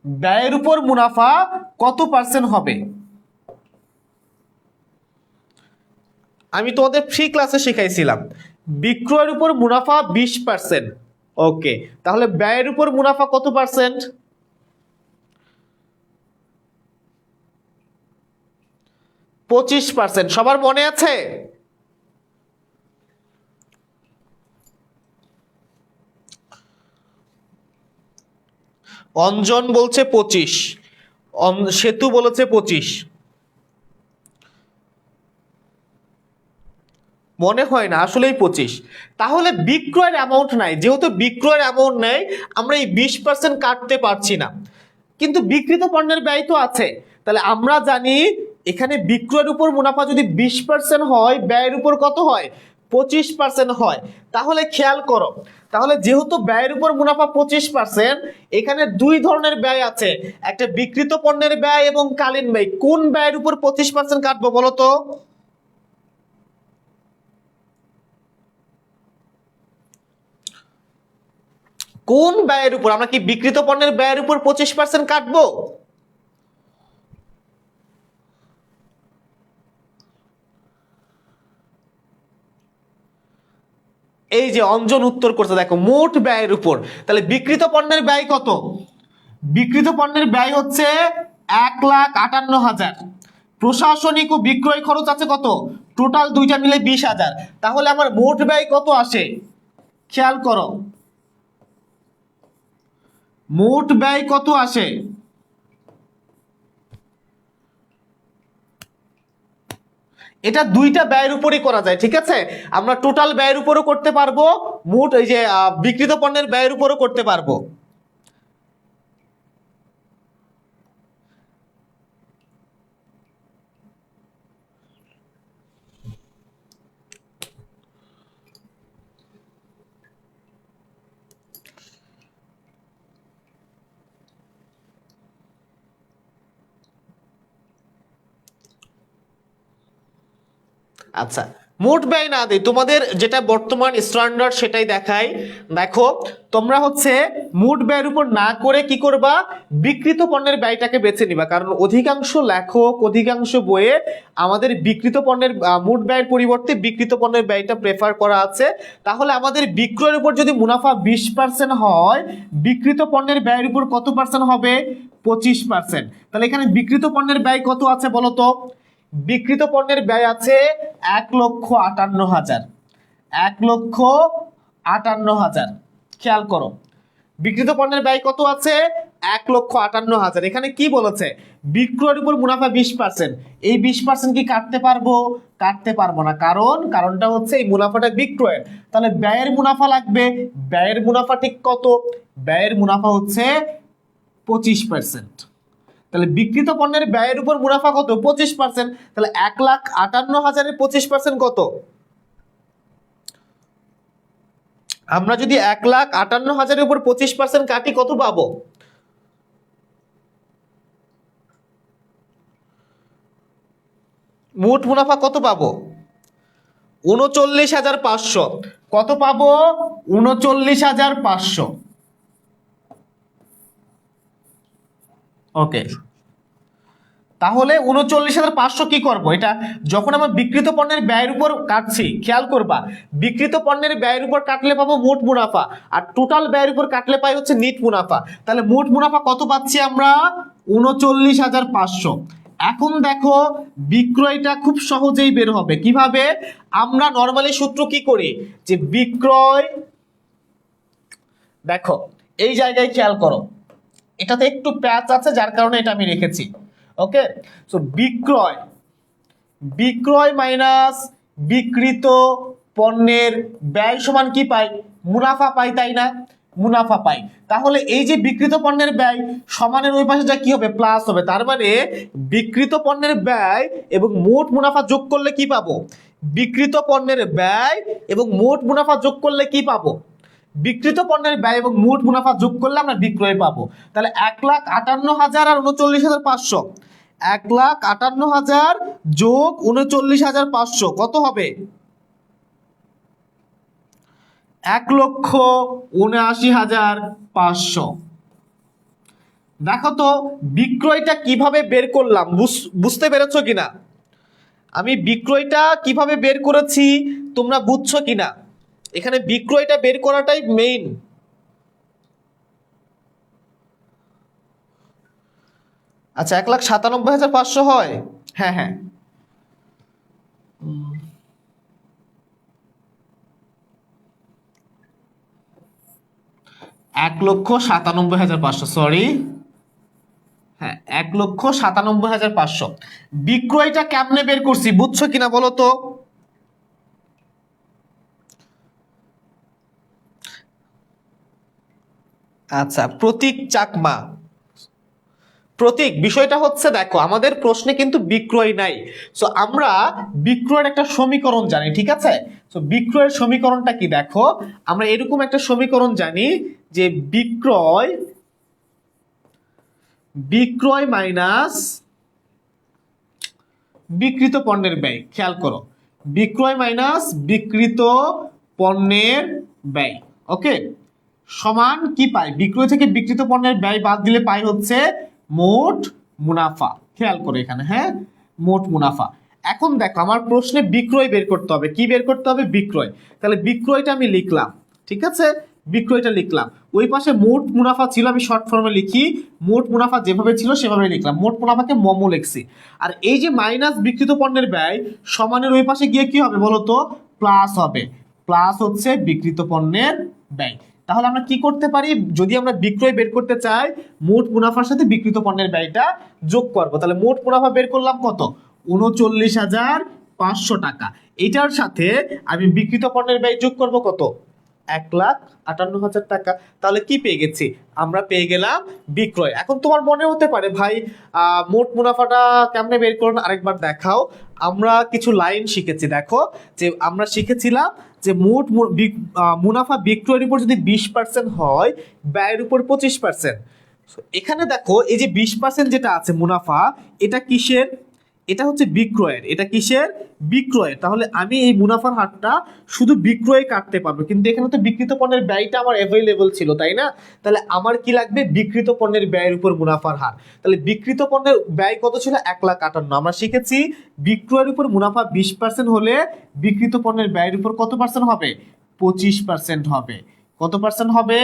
ব্যয়ের উপর মুনাফা কত পার্সেন্ট হবে? আমি তোমাদের ফ্রি ক্লাসে শিখাইছিলাম বিক্রয়ের উপর মুনাফা 20%। ওকে, তাহলে ব্যয়ের উপর মুনাফা কত পার্সেন্ট? 25%। সবার মনে আছে? অঞ্জন বলছে 25, সেতু বলেছে 25। মনে হয় না, আসলেই 25। তাহলে বিক্রয়ের অ্যামাউন্ট নাই, যেহেতু বিক্রয়ের অ্যামাউন্ট নেই আমরা এই 20% কাটতে পারছি না, কিন্তু বিক্রিত পণ্যের ব্যয় তো আছে। তাহলে আমরা জানি এখানে বিক্রয়ের উপর মুনাফা যদি 20% হয়, ব্যয়ের উপর কত হয়? 25% হয়। তাহলে খেয়াল করো, তাহলে যেহেতু ব্যয়ের উপর মুনাফা 25%, এখানে দুই ধরনের ব্যয় আছে, একটা বিক্রিত পণ্যের ব্যয় এবং কালীন ব্যয়। কোন ব্যয়ের উপর 25% কাটবো বলো তো? কোন ব্যয়ের উপর? আমরা কি বিক্রিত পণ্যের ব্যয়ের উপর 25% কাটবো? এই যে অঞ্জন উত্তর করছে, দেখো মোট ব্যয়ের উপর। তাহলে বিক্রিত পণ্যের ব্যয় কত? বিক্রিত পণ্যের ব্যয় হচ্ছে 1,58,000। প্রশাসনিক ও বিক্রয় খরচ আছে কত? টোটাল দুইটা মিলে 20,000। তাহলে আমার মোট ব্যয় কত আসে? খেয়াল করো, মোট ব্যয় কত আসে? এটা দুইটা ব্যয়ের উপরই করা যায়, ঠিক আছে? আমরা টোটাল ব্যয়ের উপরও করতে পারবো, মোট এই যে বিক্রিত পণ্যের ব্যয়ের উপরও করতে পারবো। আচ্ছা, মোট ব্যয় না দেই, তোমাদের যেটা বর্তমান স্ট্যান্ডার্ড সেটাই দেখাই। দেখো তোমরা হচ্ছে মোট ব্যয়ের উপর না করে কি করবা, বিক্রিত পণ্যের ব্যয়টাকে বেছে নিবা, কারণ অধিকাংশ লেখক অধিকাংশ বইয়ে আমাদের বিক্রিত পণ্যের মোট ব্যয়ের পরিবর্তে বিক্রিত পণ্যের ব্যয়টা প্রেফার করা আছে। তাহলে আমাদের বিক্রয়ের উপর যদি মুনাফা 20% হয়, বিক্রিত পণ্যের ব্যয়ের উপর কত পার্সেন্ট হবে, 25%। তাহলে এখানে বিক্রিত পণ্যের ব্যয় কত আছে বলো তো, বিক্রিত পণ্যের ব্যয় আছে 1,58,000, 1,58,000। খেয়াল করো বিক্রিত পণ্যের ব্যয় কত আছে, 1,58,000। এখানে কি বলেছে, বিক্রয়ের উপর মুনাফা 20%। এই 20% কি কাটতে পারবো, কাটতে পারবো না, কারণটা হচ্ছে এই মুনাফাটা বিক্রয়ের। তাহলে ব্যয়ের মুনাফা লাগবে, ব্যয়ের মুনাফা ঠিক কত, ব্যয়ের মুনাফা হচ্ছে 25%। তাহলে বিক্রিত পণ্যের ব্যয়ের উপর মুনাফা কত, 25%। তাহলে 1,58,000-এর 25% কত, আমরা যদি 1,58,000-এর উপর 25% কাটি কত পাবো, মোট মুনাফা কত পাবো, 39,500। কত পাবো, 39,500। ওকে, তাহলে 39,500 কি করব, এটা যখন আমরা বিক্রিত পণ্যের ব্যয়ের উপর কাটছি, খেয়াল করবা বিক্রিত পণ্যের ব্যয়ের উপর কাটলে পাবো মোট মুনাফা, আর টোটাল ব্যয়ের উপর কাটলে পাই হচ্ছে নিট মুনাফা। তাহলে মোট মুনাফা কত পাচ্ছি আমরা, 39,500। এখন দেখো বিক্রয়টা খুব সহজেই বের হবে কিভাবে, আমরা নরমালি সূত্র কি করি, যে বিক্রয়, দেখো এই জায়গায় খেয়াল করো, এটাতে একটু প্যাচ আছে যার কারণে এটা আমি রেখেছি। ওকে, সো বিক্রয়, বিক্রয় মাইনাস বিক্রিত পণ্যের ব্যয় সমান কি পাই, মুনাফা পাই, তাই না, মুনাফা পাই। তাহলে এই যে বিক্রিত পণ্যের ব্যয় সমানের ওই পাশে যা কি হবে, প্লাস হবে। তার মানে বিক্রিত পণ্যের ব্যয় এবং মোট মুনাফা যোগ করলে কি পাবো, বিক্রিত পণ্যের ব্যয় এবং মোট মুনাফা যোগ করলে কি পাবো, বিক্রিত পণ্যের ব্যয় এবং মোট মুনাফা যোগ করলে আমরা বিক্রয় পাবো। তাহলে 1,58,000 আর 39,500, 1,58,000 যোগ 39,500 কত হবে, 1,79,500। দেখো তো বিক্রয়টা কিভাবে বের করলাম, বুঝতে পেরেছো কিনা, আমি বিক্রয়টা কিভাবে বের করেছি তোমরা বুঝছো কিনা, এখানে বিক্রয়টা বের করাটাই মেইন। আচ্ছা 1,97,500 হয়, হ্যাঁ হ্যাঁ, 1,97,500, সরি, হ্যাঁ 1,97,500। বিক্রয়টা কেমনে বের করছি বুঝছো কিনা বলো তো, আচ্ছা প্রতীক চাকমা, প্রতীক, বিষয়টা হচ্ছে দেখো আমাদের প্রশ্নে কিন্তু বিক্রয় নাই, সো আমরা বিক্রয়ের একটা সমীকরণ জানি, ঠিক আছে। সো বিক্রয়ের সমীকরণটা কি, দেখো আমরা এরকম একটা সমীকরণ জানি যে বিক্রয়, বিক্রয় মাইনাস বিক্রিত পণ্যের ব্যয়, খেয়াল করো বিক্রয় মাইনাস বিক্রিত পণ্যের ব্যয়, ওকে, সমান কি পাই, বিক্রয় থেকে বিক্রিত পণ্যের ব্যয় বাদ দিলে পাই হচ্ছে মোট মুনাফা। খেয়াল করো এখানে, হ্যাঁ মোট মুনাফা। এখন দেখো আমার প্রশ্নে বিক্রয় বের করতে হবে, কি বের করতে হবে, বিক্রয়। তাহলে বিক্রয়টা আমি লিখলাম, ঠিক আছে, বিক্রয়টা লিখলাম, ওই পাশে মোট মুনাফা ছিল, আমি শর্ট ফর্মে লিখি, মোট মুনাফা যেভাবে ছিল সেভাবে লিখলাম, মোট মুনাফাকে মমো লিখছি। আর এই যে মাইনাস বিক্রিত পণ্যের ব্যয় সমানের ওই পাশে গিয়ে কি হবে বলো তো, প্লাস হবে, প্লাস হচ্ছে বিক্রিত পণ্যের ব্যয়। তাহলে আমরা কি করতে পারি, যদি আমরা বিক্রয় বের করতে চাই মোট মুনাফার সাথে বিক্রিত পণ্যের ব্যয়টা যোগ করবো, তাহলে মোট মুনাফা বের করলাম কত, 39,500 টাকা। এটার সাথে আমি বিক্রিত পণ্যের ব্যয় যোগ করব কত, 1,58,000 টাকা। তাহলে কি পেয়ে গেছি, আমরা পেয়ে গেলাম বিক্রয়। এখন তোমার মনে হতে পারে ভাই মোট মুনাফাটা কেমনে বের করুন, আরেকবার দেখাও। আমরা কিছু লাইন শিখেছি, দেখো যে আমরা শিখেছিলাম যে মোট মুনাফা বিক্রয়ের উপর যদি 20% হয়, ব্যয়ের উপর 25%। এখানে দেখো এই যে 20% যেটা আছে মুনাফা, এটা কিসের, এটা হচ্ছে বিক্রয়ের, এটা কিসের? বিক্রয়ের। তাহলে আমি এই মুনাফার হারটা শুধু বিক্রয় কাটতে পারবো, কিন্তু এখানে তো বিক্রিত পণ্যের ব্যয়টা আমার অ্যাভেলেবল ছিল, তাই না? তাহলে আমার কি লাগবে? বিক্রিত পণ্যের ব্যয়ের উপর মুনাফার হার। তাহলে বিক্রিত পণ্যের ব্যয় কত ছিল? 1,58,000। আমরা শিখেছি বিক্রয়ের উপর মুনাফা 20% হলে বিক্রিত পণ্যের ব্যয়ের উপর কত পার্সেন্ট হবে? 25% হবে। কত পার্সেন্ট হবে?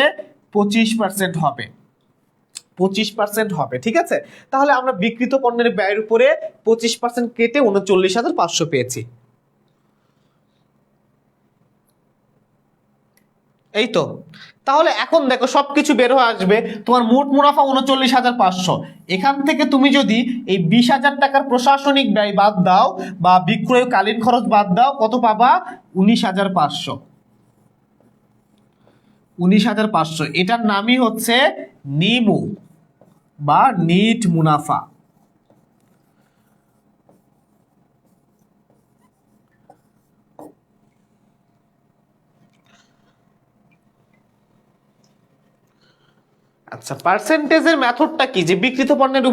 25% হবে। 25% হবে, ঠিক আছে? তাহলে আমরা বিক্রিত পণ্যের ব্যয়ের উপরে 25% কেটে 39,500 পেয়েছি। এই তো। তাহলে এখন দেখো সবকিছু বের হয়ে আসবে। তোমার মোট মুনাফা 39,500। এখান থেকে তুমি যদি এই 20,000 টাকার প্রশাসনিক ব্যয় বাদ দাও বা বিক্রয়কালীন খরচ বাদ দাও, কত পাবা? 19,500। 19,500। এটার নামই হচ্ছে নিমু বা নিট মুনাফা। আচ্ছা, পার্সেন্টেজের মেথডটা কি? যে বিক্রিত পণ্যের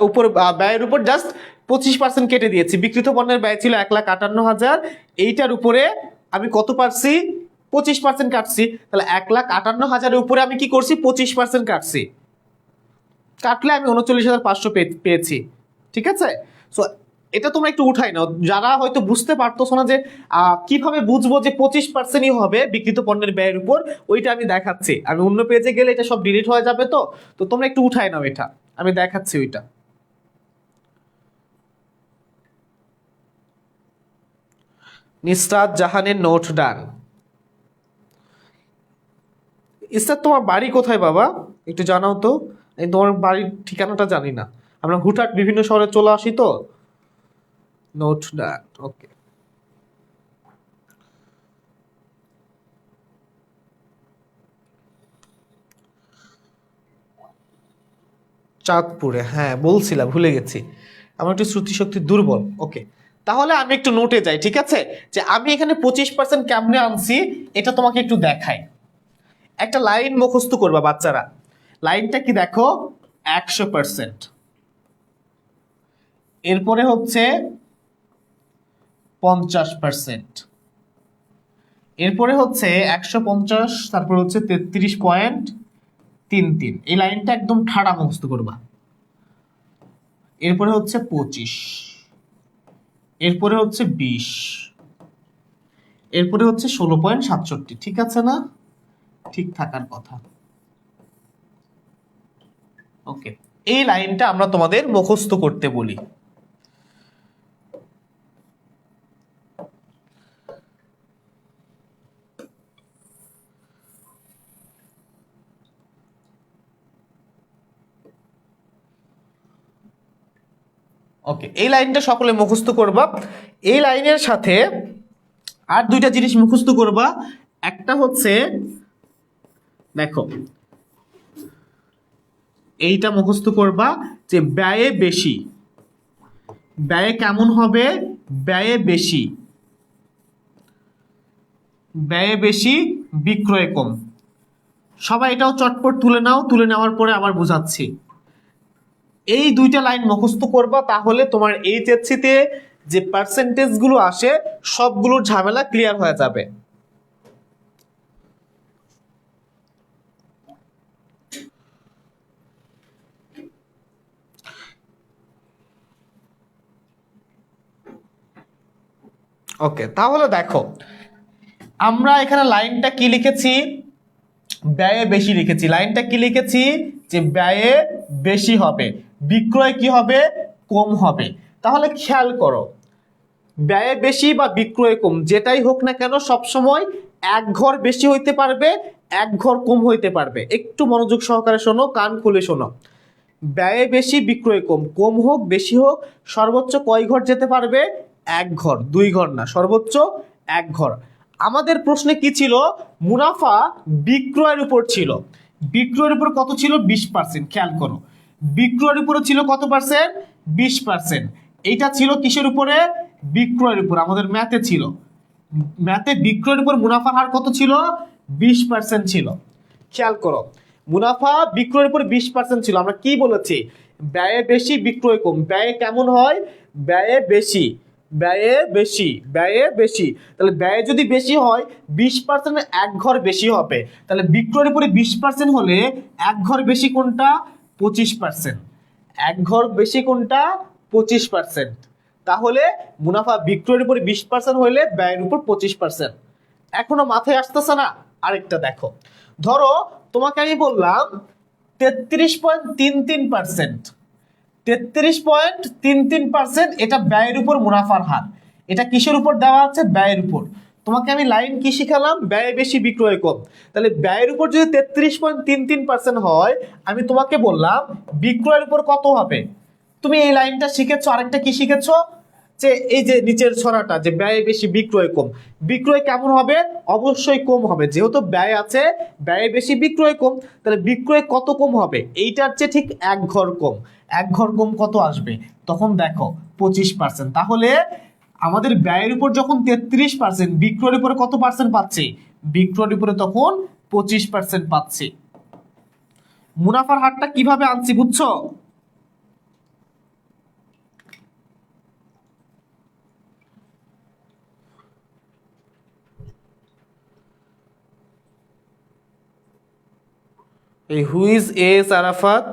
উপর ব্যয়ের উপর জাস্ট 25% কেটে দিয়েছি। বিক্রিত পণ্যের ব্যয় ছিল 1,58,000, এইটার উপরে আমি কত পারছি? 25% কাটছি। তাহলে 1,58,000-এর উপরে আমি কি করছি? 25% কাটছি। কাটলে আমি 39,500 পেয়েছি, ঠিক আছে? সো এটা তোমরা একটু উঠাই নাও। যারা হয়তো বুঝতে পারতো না যে কিভাবে বুঝবো যে 25%ই হবে বিক্রিত পণ্যের ব্যয়ের উপর, ওইটা আমি দেখাচ্ছি। আমি অন্য পেজে গেলে এটা সব ডিলিট হয়ে যাবে, তো তো তোমরা একটু উঠাই নাও, এটা আমি দেখাচ্ছি ওইটা। নিসরাত জাহানের নোট ডান। ইসরাত, তোমার বাড়ি কোথায় বাবা? একটু জানাও তো। এই তোমার বাড়ির ঠিকানাটা জানি না, আমরা হুটহাট বিভিন্ন শহরে চলে আসি তো। নোট ডান, ওকে। চাঁদপুরে, হ্যাঁ বলছিলাম, ভুলে গেছি, আমার একটু স্মৃতিশক্তি দুর্বল। ওকে, তাহলে আমি একটু নোটে যাই, ঠিক আছে? যে আমি এখানে 25% কেমনে আনছি এটা তোমাকে একটু দেখাই। একটা লাইন মুখস্থ করবা বাচ্চারা। লাইনটা কি দেখো? 100%। এরপরে হচ্ছে 50%। এরপরে হচ্ছে 150, তারপরে হচ্ছে 33.33। এই লাইনটা একদম ঠাড়া মুখস্থ করবা। এরপরে হচ্ছে 25, এরপরে হচ্ছে 20, এরপরে হচ্ছে 16.67। ঠিক আছে না? ঠিক থাকার কথা। ওকে, এই লাইনটা আমরা তোমাদের মুখস্থ করতে বলি। ওকে, এই লাইনটা সকলে মুখস্থ করবা। এই লাইনের সাথে আর দুইটা জিনিস মুখস্থ করবা। একটা হচ্ছে দেখো, এইটা মুখস্থ করবা যে ব্যয়ে বেশি। ব্যয়ে কেমন হবে? ব্যয়ে বেশি। ব্যয়ে বেশি, বিক্রয় কম। সবাই এটাও চটপট তুলে নাও, তুলে নেওয়ার পরে আবার বোঝাচ্ছি। এই দুইটা লাইন মুখস্থ করবা, তাহলে তোমার এইচএসসিতে যে পার্সেন্টেজ গুলো আসে সবগুলোর ঝামেলা ক্লিয়ার হয়ে যাবে। ওকে, তাহলে দেখো আমরা এখানে লাইনটা কি লিখেছি? ব্যয়ে বেশি লিখেছি। লাইনটা কি লিখেছি? যে ব্যয়ে বেশি হবে, বিক্রয় কি হবে? কম হবে। তাহলে খেয়াল করো, ব্যয়ে বেশি বা বিক্রয় কম যেটাই হোক না কেন, সবসময় এক ঘর বেশি হইতে পারবে, এক ঘর কম হইতে পারবে। একটু মনোযোগ সহকারে শোনো, কান খুলে শোনো। ব্যয়ে বেশি, বিক্রয় কম, কম হোক বেশি হোক, সর্বোচ্চ কয় ঘর যেতে পারবে? এক ঘর, দুই ঘর না, সর্বোচ্চ এক ঘর। আমাদের প্রশ্নে কি ছিল? মুনাফা বিক্রয়ের উপর ছিল। বিক্রয়ের উপর কত ছিল? 20%। খেয়াল করো, বিক্রয়ের উপরে ছিল কত পার্সেন্ট? 20%। এইটা ছিল কিসের উপরে? বিক্রয়ের উপর। আমাদের ম্যাথে ছিল, ম্যাথে বিক্রয়ের উপর মুনাফার হার কত ছিল? 20% ছিল। খেয়াল করো, মুনাফা বিক্রয়ের উপর 20% ছিল। আমরা কি বলেছি? ব্যয়ে বেশি, বিক্রয় কম। ব্যয়ে কেমন হয়? ব্যয়ে বেশি, ব্যয়ে বেশি, ব্যয়ে বেশি। তাহলে ব্যয় যদি বেশি হয় 20% এক ঘর বেশি হবে, তাহলে বিক্রয়ের উপরে 20% হলে এক ঘর বেশি কোনটা? 25%। এক ঘর বেশি কোনটা? 25%। তাহলে মুনাফা বিক্রয়ের উপরে 20% হলে ব্যয়ের উপর 25%। এখনো মাথায় আসতেছে না? আরেকটা দেখো, ধরো তোমাকে আমি বললাম 33.33%, 33.33% এটা ব্যয়ের উপর মুনাফার হার। এটা কিসের উপর দেওয়া আছে? ব্যয়ের উপর। তোমাকে আমি লাইন কি শিখালাম? ব্যয় বেশি বিক্রয় কম। তাহলে ব্যয়ের উপর যদি 33.33% হয়, আমি তোমাকে বললাম বিক্রয়ের উপর কত হবে? তুমি এই লাইনটা শিখেছো। আরেকটা কি শিখেছো? যে এই যে নিচের ছড়াটা, যে ব্যয় বেশি বিক্রয় কম। বিক্রয় কেমন হবে? অবশ্যই কম হবে, যেহেতু ব্যয় আছে, ব্যয় বেশি বিক্রয় কম। তাহলে বিক্রয় কত কম হবে? এইটার চেয়ে ঠিক এক ঘর কম। এক ঘর কম কত আসবে? তখন দেখো 25%। তাহলে আমাদের ব্যয়ের উপর যখন 33%, বিক্রয়ের উপরে কত পার্সেন্ট পাচ্ছি? বিক্রয়ের উপরে তখন 25% পাচ্ছি। মুনাফার হারটা কিভাবে আনছি বুঝছো? এই হু ইজ এস আরাফাত?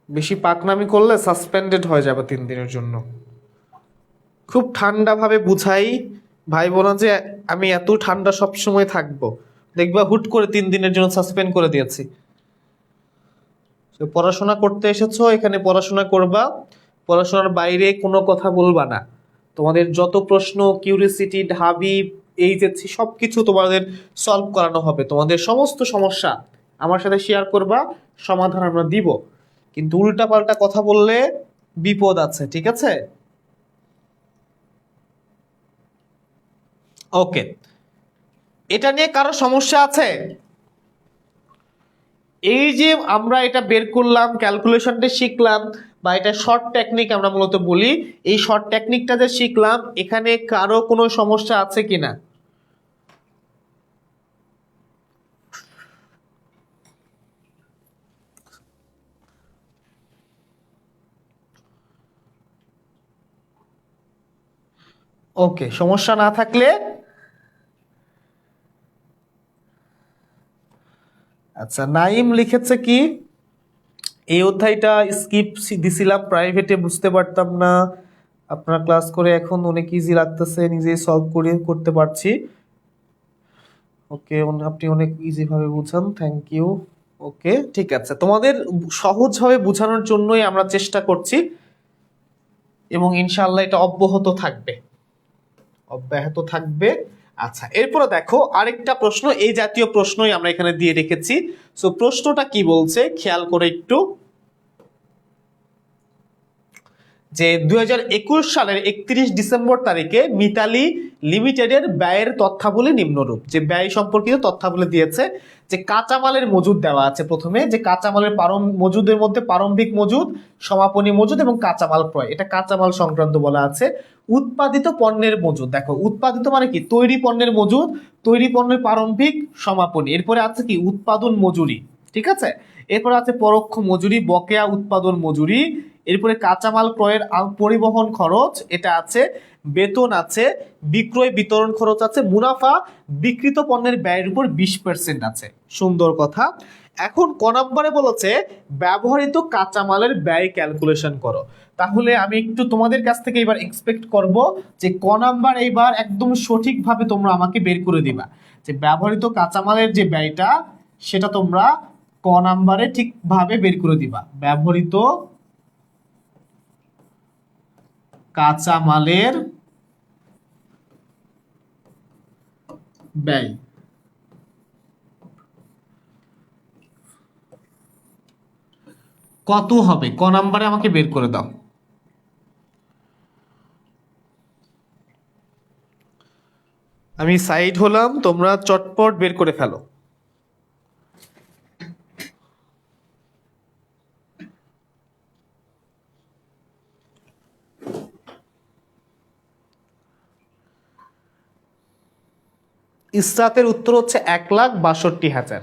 বেশি পাকনামি করলে সাসপেন্ডেড হয়ে যাবে 3 দিনের জন্য। খুব ঠান্ডাভাবে বুঝাই ভাই বোনা যে আমি এত ঠান্ডা সব সময় থাকবো, দেখবা হুট করে 3 দিনের জন্য সাসপেন্ড করে দিয়েছি। তো পড়াশোনা করতে এসেছো, এখানে পড়াশোনা করবা, পড়াশোনার বাইরে কোনো কথা বলবা না। তোমাদের যত প্রশ্ন, কিউরিসিটি, ঢাবি, এইচএসসি সবকিছু তোমাদের সলভ করানো হবে। তোমাদের সমস্ত সমস্যা আমার সাথে শেয়ার করবা, সমাধান আমরা দিব। কিন্তু উল্টাপাল্টা কথা বললে বিপদ আছে, ঠিক আছে? ওকে, এটা নিয়ে কারো সমস্যা আছে? এই যে আমরা এটা বের করলাম, ক্যালকুলেশনটা শিখলাম, বা এটা শর্ট টেকনিক আমরা মূলত বলি, এই শর্ট টেকনিকটা যে শিখলাম, এখানে কারো কোনো সমস্যা আছে কিনা? ওকে, সমস্যা না থাকলে আচ্ছা। নাইম লিখেছে কি, এই অধ্যায়টা স্কিপ দিছিলাম প্রাইভেটে, বুঝতে পারতাম না, আপনার ক্লাস করে এখন অনেক ইজি লাগতেছে, নিজেই সলভ করে করতে পারছি। ওকে, আপনি অনেক ইজি ভাবে বুঝান, থ্যাংক ইউ। ওকে, ঠিক আছে, তোমাদের সহজভাবে বোঝানোর জন্যই আমরা চেষ্টা করছি, এবং ইনশাআল্লাহ এটা অব্যাহত থাকবে, অব্যাহত থাকবে। আচ্ছা, এরপরে দেখো আরেকটা প্রশ্ন, এই জাতীয় প্রশ্নই আমরা এখানে দিয়ে রেখেছি। সো প্রশ্নটা কি বলছে খেয়াল করে একটু, যে 2021 সালের 31 ডিসেম্বর তারিখে মিতালি লিমিটেডের ব্যয়ের তথ্যাবলী নিম্নরূপ। যে ব্যয় সম্পর্কিত তথ্যাবলী দিয়েছে, যে কাঁচামালের মজুদ দেওয়া আছে প্রথমে, যে কাঁচামালের মজুদের মধ্যে প্রারম্ভিক মজুদ, সমাপনী মজুদ এবং কাঁচামাল ক্রয়, এটা কাঁচামাল সংক্রান্ত বলা আছে। উৎপাদিত পণ্যের মজুদ, দেখো উৎপাদিত মানে কি? তৈরি পণ্যের মজুদ, তৈরি পণ্যের প্রারম্ভিক, সমাপনী। এরপরে আছে কি? উৎপাদন মজুরি, ঠিক আছে? এরপরে আছে পরোক্ষ মজুরি, বকেয়া উৎপাদন মজুরি। এরপরে কাঁচামাল ক্রয়ের পরিবহন খরচ, এটা আছে। বেতন আছে, বিক্রয় বিতরণ খরচ আছে, মুনাফা বিক্রিত পণ্যের ব্যয়ের উপর 20% আছে। সুন্দর কথা। এখন ক নম্বরে বলেছে ব্যবহৃত কাঁচামালের ব্যয় ক্যালকুলেশন করো। তাহলে আমি একটু তোমাদের কাছ থেকে এবার এক্সপেক্ট করব যে ক নাম্বার এইবার একদম সঠিকভাবে তোমরা আমাকে বের করে দিবা, যে ব্যবহৃত কাঁচামালের যে ব্যয়টা সেটা তোমরা ক নাম্বারে ঠিকভাবে বের করে দিবা। ব্যবহৃত কাঁচামালের ব্যয় কত হবে, ক নাম্বারে আমাকে বের করে দাও। আমি সাইড হলাম, তোমরা চটপট বের করে ফেলো। ইসরাতের উত্তর হচ্ছে 1,62,000।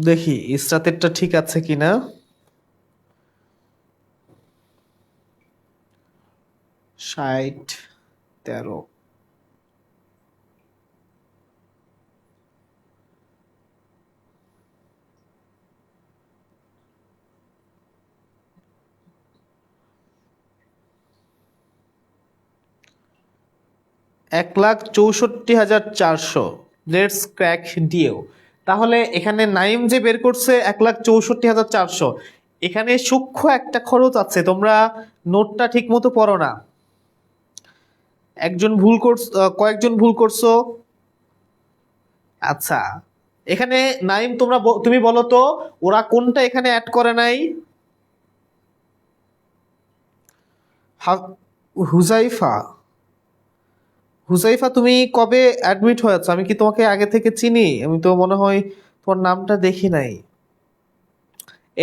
দেখি ইসরাতেরটা ঠিক আছে কিনা। 60, 13। $1,64,400। লেটস ক্র্যাক ডিও। তাহলে এখানে নাইম যে বের করছে 1,64,400, এখানে সূক্ষ্ম একটা খরচ আছে, তোমরা নোটটা ঠিক মতো পড়ো না। একজন ভুল করছো, কয়েকজন ভুল করছো। আচ্ছা, এখানে নাইম তুমি বলো তো ওরা কোনটা এখানে অ্যাড করে নাই? হুজাইফা, হুজাইফা তুমি কবে অ্যাডমিট হয়েছো? আমি কি তোমাকে আগে থেকে চিনি? আমি তো মনে হয় তোমার নামটা দেখি নাই।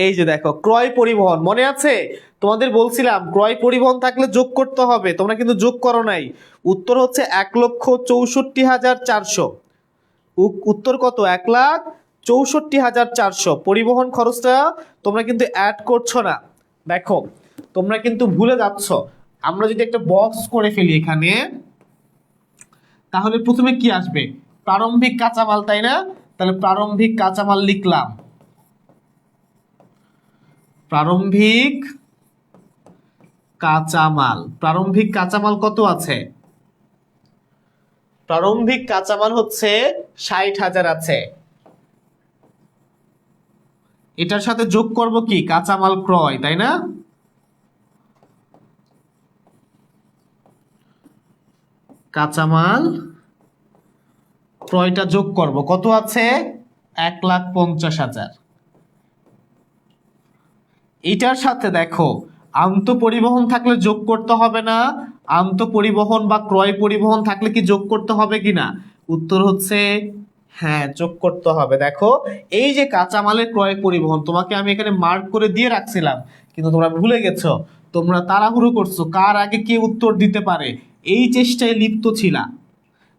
এই যে দেখো, ক্রয় পরিবহন মনে আছে? তোমাদের বলছিলাম ক্রয় পরিবহন থাকলে যোগ করতে হবে, তোমরা কিন্তু যোগ করো নাই। উত্তর হচ্ছে 1,64,400। উত্তর কত? 1,64,400। পরিবহন খরচটা তোমরা কিন্তু অ্যাড করছো না। দেখো তোমরা কিন্তু ভুলে যাচ্ছ। আমরা যদি একটা বক্স করে ফেলি এখানে, তাহলে প্রথমে কি আসবে? প্রারম্ভিক কাঁচামাল, তাই না? তাহলে প্রারম্ভিক কাঁচামাল লিখলাম। প্রারম্ভিক কাঁচামাল, প্রারম্ভিক কাঁচামাল কত আছে? প্রারম্ভিক কাঁচামাল হচ্ছে 60,000 আছে। এটার সাথে যোগ করব কি? কাঁচামাল ক্রয়, তাই না? কাঁচামাল ক্রয়টা যোগ করব, কত আছে? 1,50,000। এটার সাথে দেখো আন্তঃপরিবহন থাকলে যোগ করতে হবে না? আন্তঃপরিবহন বা ক্রয় পরিবহন থাকলে কি যোগ করতে হবে কিনা? উত্তর হচ্ছে হ্যাঁ, যোগ করতে হবে। দেখো এই যে কাঁচামালের ক্রয় পরিবহন, তোমাকে আমি এখানে মার্ক করে দিয়ে রাখছিলাম, কিন্তু তোমরা ভুলে গেছো। তোমরা তাড়াহুড়ো করছো, কার আগে কে উত্তর দিতে পারে এই চেষ্টায় লিপ্ত ছিলা,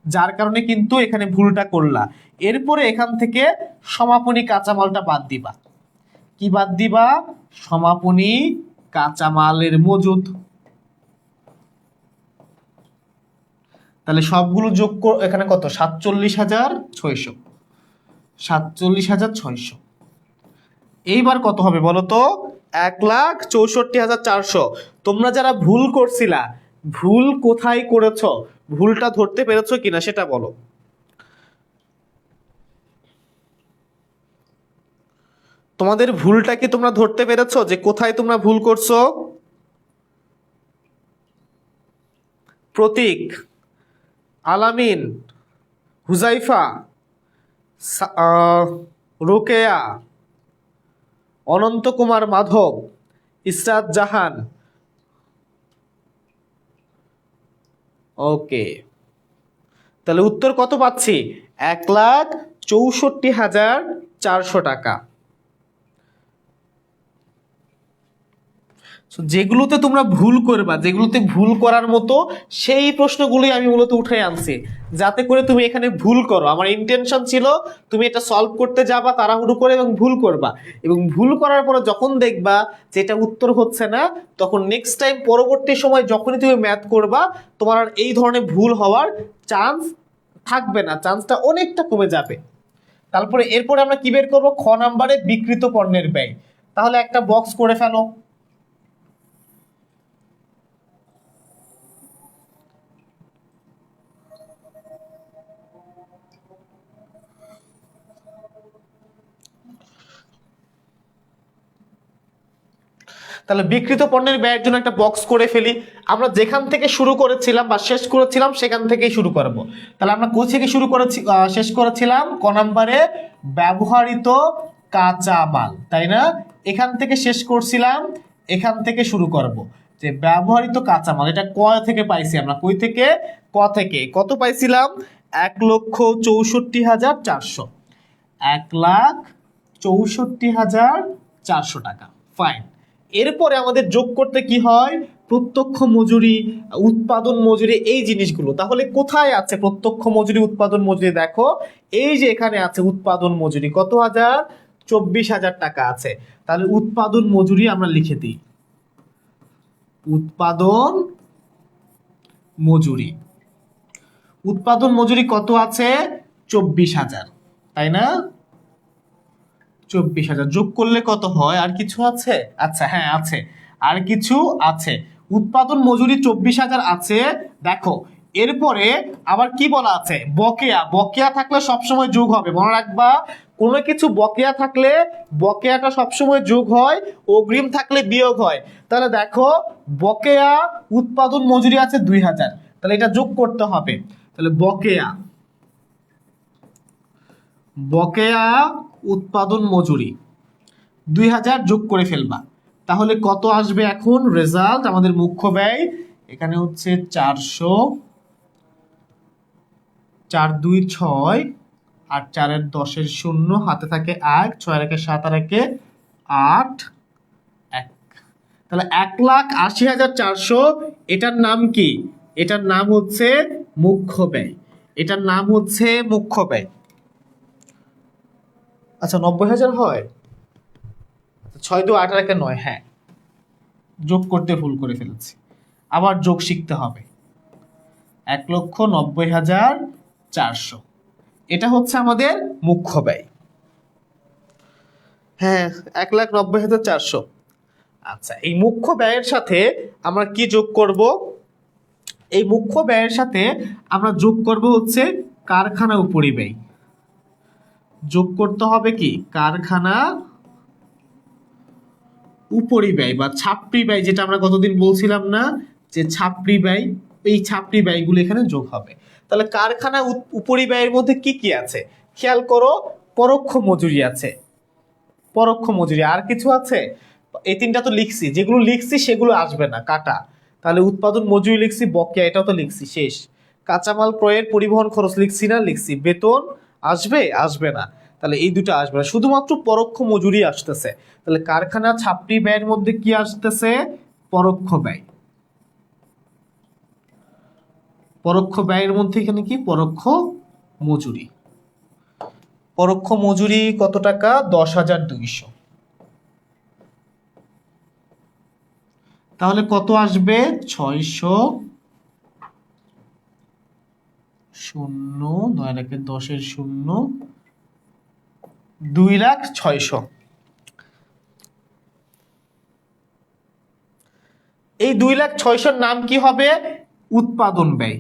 যার কারণে কিন্তু এখানে ভুলটা করলা। এরপরে এখান থেকে সমাপনী কাঁচামালটা বাদ দিবা। কি বাদ দিবা? সমাপনী কাঁচামালের মজুদ। তাহলে সবগুলো যোগ এখানে কত? 47,600। 47,600। এইবার কত হবে বলো তো? 1,64,400। তোমরা যারা ভুল করছিলা, ভুল কোথায় করেছো, ভুলটা ধরতে পেরেছো কিনা সেটা বলো। তোমাদের ভুলটা কি তোমরা ধরতে পেরেছো যে কোথায় তোমরা ভুল করছো? প্রতীক, আলামিন, হুজাইফা, রোকেয়া, অনন্ত কুমার মাধব, ইসরাত জাহান। ওকে, তাহলে উত্তর কত পাচ্ছি? 1,64,400 টাকা। যেগুলোতে তোমরা ভুল করবা, যেগুলোতে ভুল করার মতো সেই প্রশ্নগুলোই আমি মূলত উঠে আনছি, যাতে করে তুমি এখানে ভুল করো। আমার ইন্টেনশন ছিল তুমি এটা সলভ করতে যাবা তাড়াহুড়ো করে এবং ভুল করবা, এবং ভুল করার পরে যখন দেখবা যে এটা উত্তর হচ্ছে না, তখন নেক্সট টাইম পরবর্তী সময় যখনই তুমি ম্যাথ করবা, তোমার আর এই ধরনের ভুল হওয়ার চান্স থাকবে না, চান্সটা অনেকটা কমে যাবে। তারপরে এরপরে আমরা কি বের করবো? খ নাম্বারে বিকৃত পণ্যের ব্যয়। তাহলে একটা বক্স করে ফেলো। তাহলে বিকৃত পণ্যের ব্যয়ের জন্য একটা বক্স করে ফেলি। আমরা যেখান থেকে শুরু করেছিলাম বা শেষ করেছিলাম সেখান থেকেই শুরু করব। তাহলে আমরা কোথা থেকে শুরু করেছি, শেষ করেছিলাম ক নম্বরে ব্যবহৃত কাঁচামাল, তাই না? এখান থেকে শেষ করছিলাম, এখান থেকে শুরু করব যে ব্যবহৃত কাঁচামাল। এটা ক থেকে পাইছি আমরা, কই থেকে? ক থেকে। কত পাইছিলাম? 1,64,400। 1,64,400 টাকা। ফাইন। এরপরে আমাদের যোগ করতে কি হয়? প্রত্যক্ষ মজুরি, উৎপাদন মজুরি, এই জিনিসগুলো। তাহলে কোথায় আছে প্রত্যক্ষ মজুরি, উৎপাদন মজুরি? দেখো এই যে এখানে আছে উৎপাদন মজুরি, কত হাজার? 24,000 টাকা আছে। তাহলে উৎপাদন মজুরি আমরা লিখে দিই, উৎপাদন মজুরি। উৎপাদন মজুরি কত আছে? 24,000, তাই না? 24,000 যোগ করলে কত হয়? আর কিছু আছে? আচ্ছা হ্যাঁ আছে, আর কিছু আছে। উৎপাদন মজুরি 24,000 আছে। দেখো এরপরে আবার কি বলা আছে? বকেয়া। বকেয়া থাকলে সবসময় যোগ হবে, মনে রাখবা। কোনো কিছু বকেয়া থাকলে বকেয়াটা সবসময় যোগ হয়, অগ্রিম থাকলে বিয়োগ হয়। তাহলে দেখো বকেয়া উৎপাদন মজুরি আছে 2,000, তাহলে এটা যোগ করতে হবে। তাহলে বকেয়া, বকেয়া উৎপাদন মজুরি 2,000 যোগ করে ফেলবা। তাহলে কত আসবে এখন রেজাল্ট? আমাদের মুখ্য ব্যয় এখানে হচ্ছে 400, 4 2 6, আর 4 এর 10 এর 0, হাতে থাকে 1, 6 এর 7 আর 8, 1। তাহলে 1,80,400। এটার নাম কি? এটার নাম হচ্ছে মুখ্য ব্যয়। এটার নাম হচ্ছে মুখ্য ব্যয়। আচ্ছা 90,000 হয়? 6 2 8 আর 9, হ্যাঁ যোগ করতে ভুল করে ফেলেছি, আবার যোগ শিখতে হবে। 1,90,400, এটা হচ্ছে আমাদের মুখ্য ব্যয়। হ্যাঁ 1,90,400। আচ্ছা এই মুখ্য ব্যয়ের সাথে আমরা কি যোগ করব? এই মুখ্য ব্যয়ের সাথে আমরা যোগ করব হচ্ছে কারখানা উপরিব্যয়। যোগ করতে হবে কি? কারখানা উপরিব্যয় বা ছাপরি ব্যয়, যেটা আমরা গতদিন বলছিলাম না যে ছাপরি ব্যয়, এই ছাপরি ব্যয়গুলো এখানে যোগ হবে। তাহলে কারখানা উপরিব্যয়ের মধ্যে কি কি আছে খেয়াল করো। পরোক্ষ মজুরি আছে, পরোক্ষ মজুরি। আর কিছু আছে? এই তিনটা তো লিখছি, যেগুলো লিখছি সেগুলো আসবে না, কাটা। তাহলে উৎপাদন মজুরি লিখছি, বকেয়া এটাও তো লিখছি, শেষ। কাঁচামাল ক্রয়ের পরিবহন খরচ লিখছি না? লিখছি। বেতন আসবে? আসবে না। তাহলে এই দুটো আসবে না, শুধুমাত্র পরোক্ষ মজুরি আসতেছে। তাহলে কারখানা ছাপরি ব্যয়ের মধ্যে কি আসতেছে? পরোক্ষ ব্যয়। পরোক্ষ ব্যয়ের মধ্যে এখানে কি? পরোক্ষ মজুরি। পরোক্ষ মজুরি কত টাকা? 10,200। তাহলে কত আসবে? 600, 0 9 এর 10 এর 0, 2,06,000। এই 2,06,000 নাম কি হবে? উৎপাদন ব্যয়।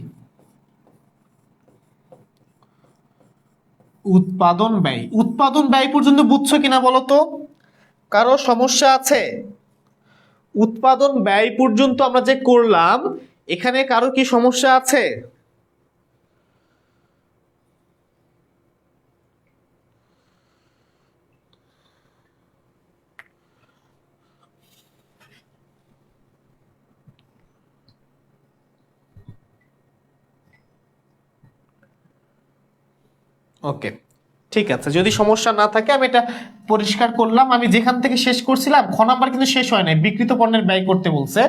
উৎপাদন ব্যয়। উৎপাদন ব্যয় পর্যন্ত বুঝছো কিনা বলো তো? কারো সমস্যা আছে? উৎপাদন ব্যয় পর্যন্ত আমরা যে করলাম, এখানে কারো কি সমস্যা আছে? ওকে ঠিক আছে, যদি সমস্যা না থাকে আমি এটা পরিষ্কার করলাম। আমি যেখান থেকে শেষ করছিলাম, খ নাম্বার কিন্তু শেষ হয় নাই, বিক্রিত পণ্যের ব্যয় করতে বলছে।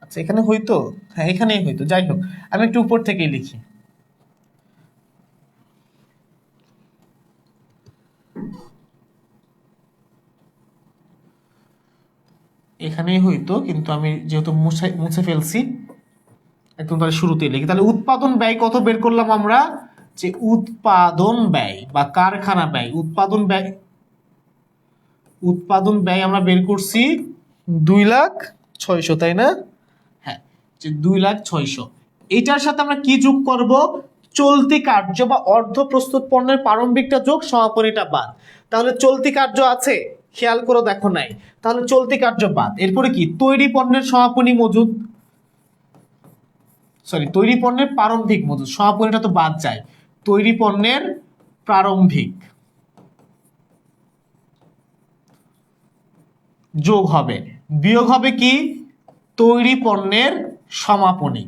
আচ্ছা এখানে হইতো, হ্যাঁ এখানেই হইতো, যাই হোক আমি একটু উপর থেকেই লিখি। এখানেই হইতো, কিন্তু আমি যেহেতু মুছে ফেলছি একদম, তাহলে শুরুতেই লিখি। তাহলে উৎপাদন ব্যয় কত বের করলাম আমরা? যে উৎপাদন ব্যয় বা কারখানা ব্যয়, উৎপাদন ব্যয়, উৎপাদন ব্যয় আমরা বের করছি 2,06,000, তাই না? হ্যাঁ যে 2,06,000। এটার সাথে আমরা কি যোগ করব? চলতি কার্য বা অর্ধ প্রস্তুত পণ্যের প্রারম্ভিকটা যোগ, সমাপনীটা বাদ। তাহলে চলতি কার্য আছে? খেয়াল করো, দেখো নাই। তাহলে চলতি কার্য বাদ। এরপরে কি? তৈরি পণ্যের সমাপনী মজুদ, সরি তৈরি পণ্যের প্রারম্ভিক মজুদ, সমাপনীটা তো বাদ যায়। তৈরি পণ্যের প্রারম্ভিক যোগ হবে, বিয়োগ হবে কি? তৈরি পণ্যের সমাপনী।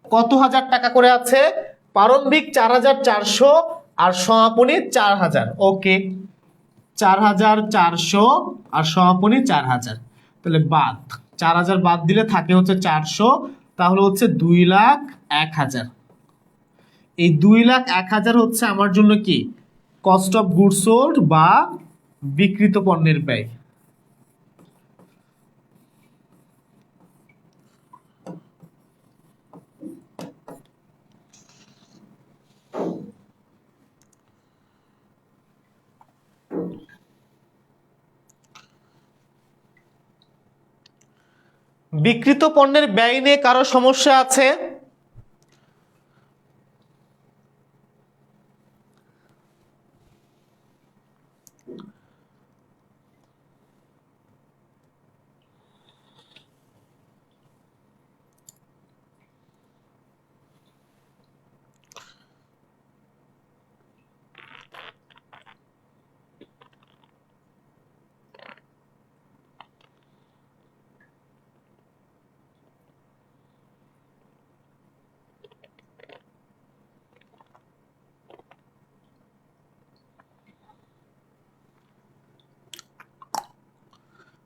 কত হাজার টাকা করে আছে? প্রারম্ভিক 4,400 আর সমাপনী 4,000। ওকে 4,400 আর সমাপনী 4,000, তাহলে বাদ 4,000 বাদ দিলে থাকে হচ্ছে 400, তাহলে হচ্ছে 2,01,000। এই 2,01,000 হচ্ছে আমার জন্য কি কস্ট অফ গুডস সোল্ড বা বিক্রিত পণ্যের ব্যয়। বিক্রিত পণ্যের ব্যয় নিয়ে কারো সমস্যা আছে?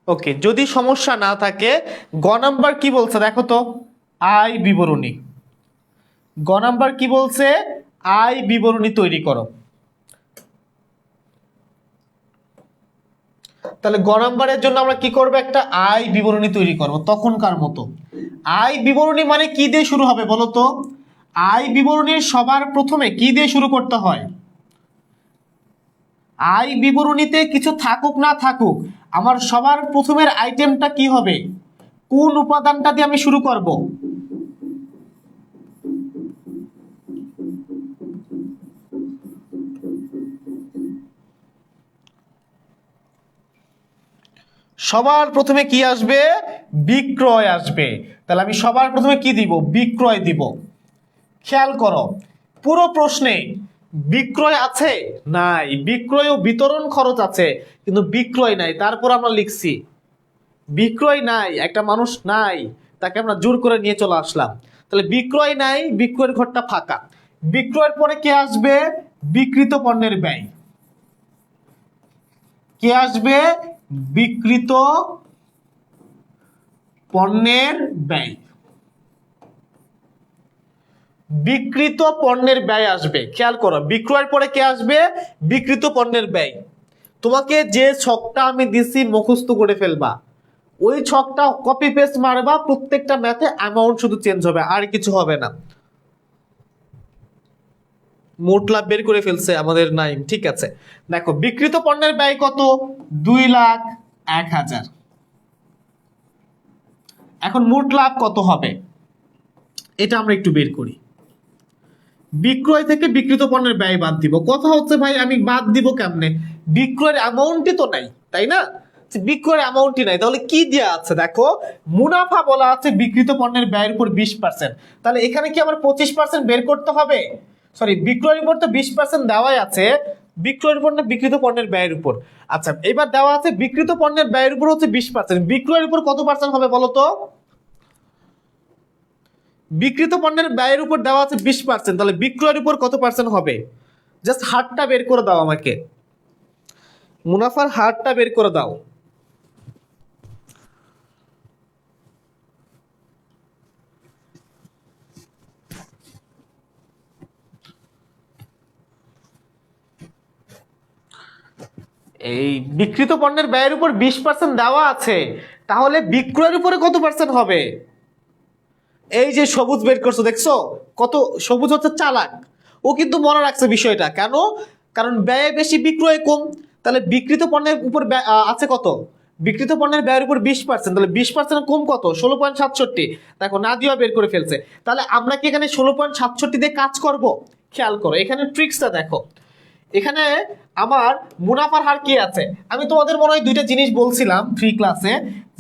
ওকে, যদি সমস্যা না থাকে গ নাম্বার কি বলছে দেখো তো, আয় বিবরণী। গ নাম্বার কি বলছে? আয় বিবরণী তৈরি করো। তাহলে গ নাম্বারের জন্য আমরা কি করব? একটা আয় বিবরণী তৈরি করব তখনকার মতো। আয় বিবরণী মানে কি দিয়ে শুরু হবে বলো তো? আয় বিবরণীর সবার প্রথমে কি দিয়ে শুরু করতে হয়? আয় বিবরণীতে কিছু থাকুক না থাকুক, আমার সবার প্রথমের আইটেমটা কি হবে? কোন উপাদানটা দিয়ে আমি শুরু করব? সবার প্রথমে কি আসবে? বিক্রয় আসবে। তাহলে আমি সবার প্রথমে কি দিব? বিক্রয় দিব। খেয়াল করো, পুরো প্রশ্নে বিক্রয় আছে? নাই। বিক্রয় ও বিতরণ খরচ আছে, কিন্তু বিক্রয় নাই। তারপর আমরা লিখছি বিক্রয় নাই, একটা মানুষ নাই, তাকে আমরা জোর করে নিয়ে চলে আসলাম। তাহলে বিক্রয় নাই, বিক্রয়ের ঘরটা ফাঁকা। বিক্রয়ের পরে কে আসবে? বিক্রিত পণ্যের ব্যয়। কে আসবে? বিক্রিত পণ্যের ব্যয়। বিক্রিত পণ্যের ব্যয় আসবে। খেয়াল করো, বিক্রয়ের পরে কে আসবে? বিক্রিত পণ্যের ব্যয়। তোমাকে যে ছকটা আমি দিছি মুখস্থ করে ফেলবা, ওই ছকটা কপি পেস্ট মারবা, প্রত্যেকটা ম্যাথে অ্যামাউন্ট শুধু চেঞ্জ হবে, আর কিছু হবে না। মোট লাভ বের করে ফেলছে আমাদের নাইম, ঠিক আছে। দেখো বিক্রিত পণ্যের ব্যয় কত? 2,01,000। এখন মোট লাভ কত হবে এটা আমরা একটু বের করি। বিক্রয় থেকে বিক্রিত পণ্যের ব্যয় বাদ দিব। কথা হচ্ছে ভাই আমি বাদ দিব কেমনে? বিক্রয়ের অ্যামাউন্টই তো নাই, তাই না? বিক্রয়ের অ্যামাউন্টই নাই, তাহলে কি দেয়া আছে দেখো, মুনাফা বলা আছে বিক্রিত পণ্যের ব্যয়ের উপর 20%। তাহলে এখানে কি আমার 25% বের করতে হবে? সরি, বিক্রয়ের উপর তো 20% দেওয়াই আছে, বিক্রয়ের উপর না বিক্রিত পণ্যের ব্যয়ের উপর। আচ্ছা, এবার দেওয়া আছে বিক্রিত পণ্যের ব্যয়ের উপর হচ্ছে 20%, বিক্রয়ের উপর কত পার্সেন্ট হবে বলো তো? বিক্রিত পণ্যের ব্যয়ের উপর দেওয়া আছে 20%, তাহলে বিক্রয়ের উপর কত পার্সেন্ট হবে? জাস্ট হারটা বের করে দাও আমাকে, মুনাফার হারটা বের করে দাও। এই বিক্রিত পণ্যের ব্যয়ের উপর 20% দেওয়া আছে, তাহলে বিক্রয়ের উপরে কত পার্সেন্ট হবে? এই যে সবুজ বের করছো দেখছো, কত সবুজ হচ্ছে চালাক, ও কিন্তু মনে রাখছে বিষয়টা। কেন? কারণ ব্যয় বেশি বিক্রয় কম। তাহলে বিক্রিত পণ্যের উপর আছে কত? বিক্রিত পণ্যের ব্যয়ের উপর 20%, তাহলে 20% কম কত? 16.67। দেখো নাদিয়া বের করে ফেলছে। তাহলে আমরা কি এখানে 16.67 দিয়ে কাজ করব? খেয়াল করো এখানে ট্রিক্সটা দেখো। এখানে আমার মুনাফার হার কি আছে? আমি তোমাদের মনে হয় দুইটা জিনিস বলছিলাম ফ্রি ক্লাসে,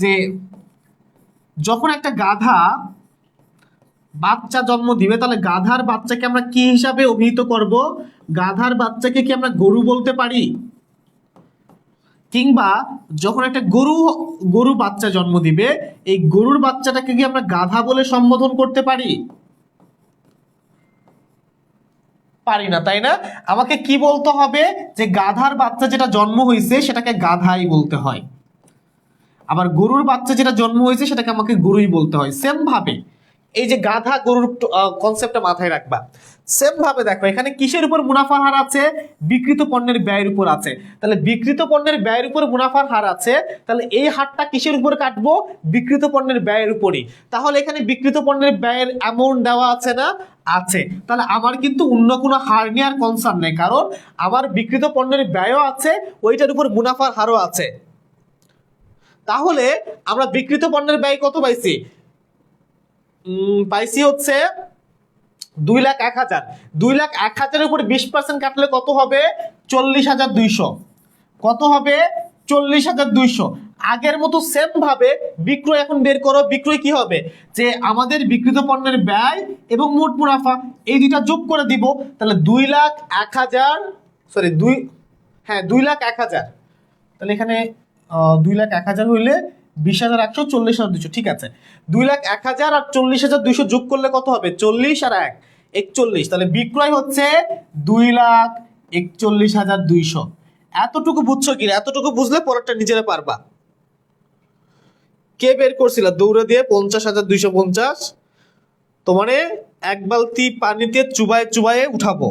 যে যখন একটা গাধা বাচ্চা জন্ম দিবে, তাহলে গাধার বাচ্চাকে আমরা কি হিসাবে অভিহিত করব? গাধার বাচ্চাকে কি আমরা গরু বলতে পারি? কিংবা যখন একটা গরু বাচ্চা জন্ম দিবে, এই গরুর বাচ্চাটাকে কি আমরা গাধা বলে সম্বোধন করতে পারি? পারি না, তাই না? আমাকে কি বলতে হবে, যে গাধার বাচ্চা যেটা জন্ম হয়েছে সেটাকে গাধাই বলতে হয়, আবার গরুর বাচ্চা যেটা জন্ম হয়েছে সেটাকে আমাকে গরুই বলতে হয়। সেম ভাবে এই যে গাধা গরুর কনসেপ্টটা মাথায় রাখবা। সেম ভাবে দেখো এখানে কিসের উপর মুনাফার হার আছে, বিকৃত পণ্যের ব্যয়ের উপর আছে। তাহলে বিকৃত পণ্যের ব্যয়ের উপর মুনাফার হার আছে, তাহলে এই হারটা কিসের উপর কাটবো, বিকৃত পণ্যের ব্যয়ের উপরই। তাহলে এখানে বিকৃত পণ্যের ব্যয়ের অ্যামাউন্ট দেওয়া আছে না, আছে। তাহলে আমার কিন্তু অন্য কোনো হার নিয়ে আর কনসার্ন নেই, কারণ আমার বিকৃত পণ্যের ব্যয়ও আছে, ওইটার উপর মুনাফার হারও আছে। তাহলে আমরা বিকৃত পণ্যের ব্যয় কত পাইছি, পাইছি হচ্ছে 2,01,000। 2,01,000-এর উপর 20% কাটলে কত হবে, 40,200। কত হবে, 40,200। আগের মতো সেম ভাবে বিক্রয় এখন বের করো। বিক্রয় কি হবে, যে আমাদের বিকৃত পণ্যের ব্যয় এবং মোট মুনাফা এই দুইটা যোগ করে দিব। তাহলে 2,01,000, সরি 2,01,000। তাহলে এখানে 2,01,000 হইলে 20,100, 40,200, ঠিক আছে। 2,01,000 আর 40,200 যোগ করলে কত হবে, 40 আর 1 41। তাহলে বিক্রয় হচ্ছে 2,41,200। এতটুকু বুঝছো কিনা, এতটুকু বুঝলে পরেরটা নিজেরা পারবা। কে বের করছিল দৌড়ে দিয়ে 50,250? তোমারে এক বালতি পানিতে চুবায়ে চুবায়ে উঠাবো।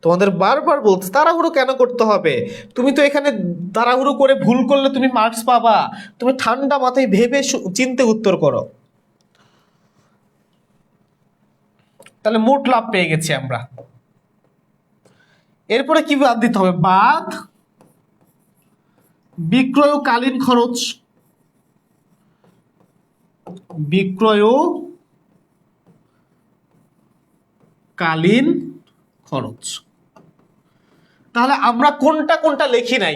তোমাদের বারবার বলতে তাড়াহুড়ো কেন করতে হবে, তুমি তো এখানে তাড়াহুড়ো করে ভুল করলে তুমি মার্কস পাবা। তুমি ঠান্ডা মাথায় ভেবে চিন্তে উত্তর করো। তাহলে মোট লাভ পেয়ে গেছি আমরা। এরপরে কি বাদ দিতে হবে, বাদ বিক্রয়কালীন খরচ। বিক্রয়কালীন খরচ। তাহলে আমরা কোনটা কোনটা লিখি নাই,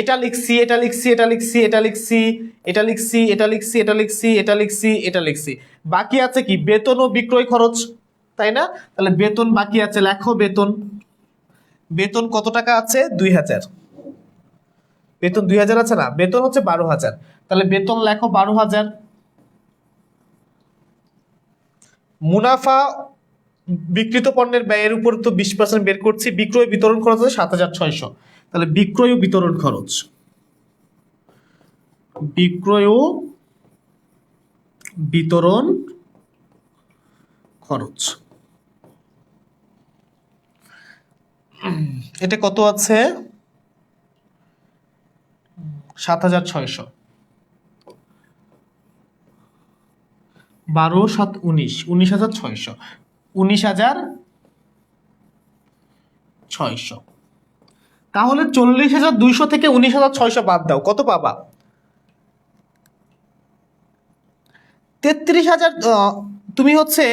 এটা লিখছি, এটা লিখছি, এটা লিখছি, এটা লিখছি, এটা লিখছি, এটা লিখছি, এটা লিখছি, এটা লিখছি, এটা লিখছি। বাকি আছে কি, বেতন ও বিক্রয় খরচ, তাই না? তাহলে বেতন বাকি আছে, লেখো বেতন। বেতন কত টাকা আছে, 2,000। বেতন 2,000 আছে না, বেতন হচ্ছে 12,000। তাহলে বেতন লেখো 12,000। মুনাফা বিক্রিত পণ্যের ব্যয়ের উপর তো 20% বের করছি, বিক্রয় বিতরণ খরচ আছে 7,600। তাহলে বিক্রয় ও বিতরণ খরচ, বিক্রয় ও বিতরণ খরচ, এটা কত আছে, 7,600। 12 7 19, 19,600, 19,600। তাহলে 40,200 থেকে 19,600 বাদ দাও, কত পাবা, 33,000। তুমি হচ্ছে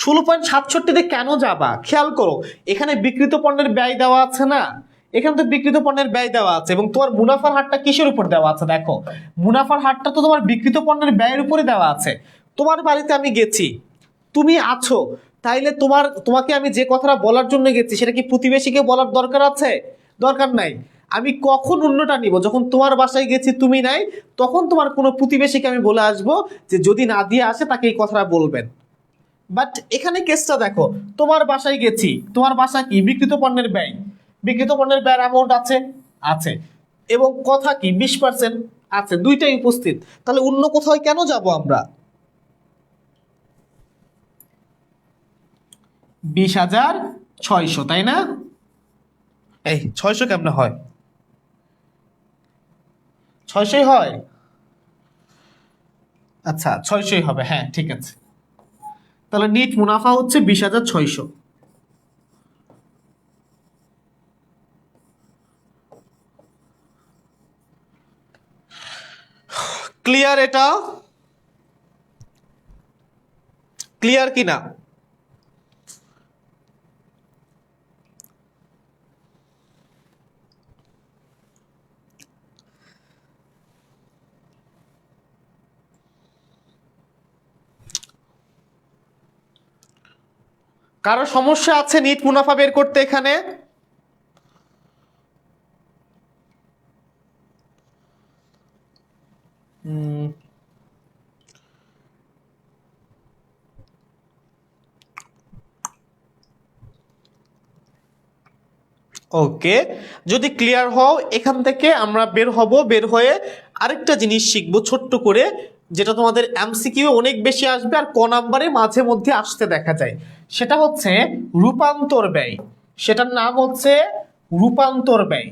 16.67-তে কেন যাবা, খেয়াল করো এখানে বিক্রিত পণ্যের ব্যয় দেওয়া আছে না, এখানে তো বিক্রিত পণ্যের ব্যয় দেওয়া আছে, এবং তোমার মুনাফার হারটা কিসের উপর দেওয়া আছে, দেখো মুনাফার হারটা তো তোমার বিক্রিত পণ্যের ব্যয়ের উপরে দেওয়া আছে। তোমার বাড়িতে আমি গেছি, তুমি আছো, তাইলে তোমাকে আমি যে কথাটা বলার জন্য গেছি সেটা কি প্রতিবেশীকে বলার দরকার আছে, দরকার নাই। আমি কখন অন্যটা নিব, যখন তোমার বাসায় গেছি তুমি নাই, তখন তোমার কোনো প্রতিবেশীকে আমি বলে আসবো যে যদি না দিয়ে আসে তাকে এই কথাটা বলবেন। বাট এখানে কেসটা দেখো, তোমার বাসায় গেছি, তোমার বাসা কি, বিক্রিত পণ্যের ব্যয়, বিক্রিত পণ্যের ব্যয়ের অ্যামাউন্ট আছে, আছে, এবং কথা কি 20% আছে, দুইটাই উপস্থিত। তাহলে অন্য কোথাও কেন যাব আমরা, 20,600, তাই না? এই 600 কেমনে হয়, 600 হয়, আচ্ছা 600 হবে, হ্যাঁ ঠিক আছে। তাহলে নিট মুনাফা হচ্ছে 20,600। ক্লিয়ার এটা, ক্লিয়ার কি না? কারো সমস্যা আছে নিট মুনাফা বের করতে এখানে? ওকে, যদি ক্লিয়ার হও এখান থেকে আমরা বের হব, বের হয়ে আরেকটা জিনিস শিখবো ছোট্ট করে, যেটা তোমাদের এমসিকিউ অনেক বেশি আসবে আর ক নাম্বারে মাঝে মধ্যে আসতে দেখা যায়। সেটা হচ্ছে রূপান্তর ব্যয়। সেটার নাম হচ্ছে রূপান্তর ব্যয়।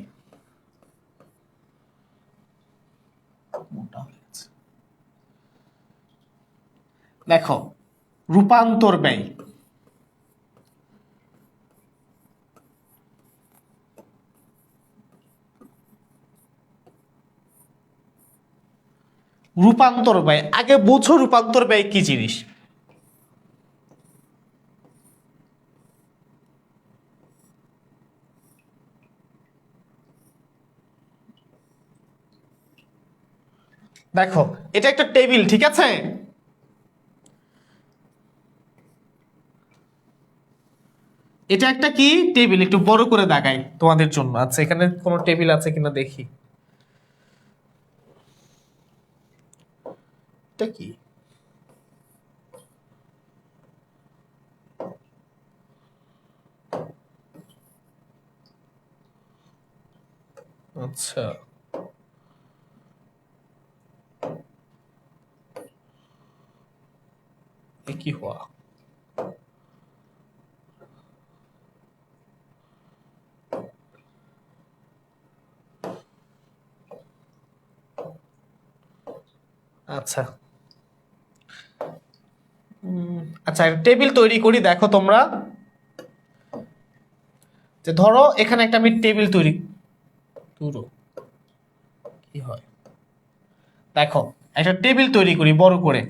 দেখো, রূপান্তর ব্যয়। রূপান্তর ব্যয়, আগে বুঝো রূপান্তর ব্যয় কি জিনিস। দেখো, এটা একটা টেবিল, ঠিক আছে? এটা একটা কি টেবিল, একটু বড় করে দেখাই তোমাদের জন্য। আচ্ছা, এখানে কোনো টেবিল আছে কিনা দেখি। এটা কি? আচ্ছা, এ কি হওয়া? আচ্ছা, আচ্ছা টেবিল তৈরি করি। দেখো তোমরা, যে ধরো এখানে একটা আমি টেবিল তৈরি, ধরো কি হয়, দেখো একটা টেবিল তৈরি করি বড় করে।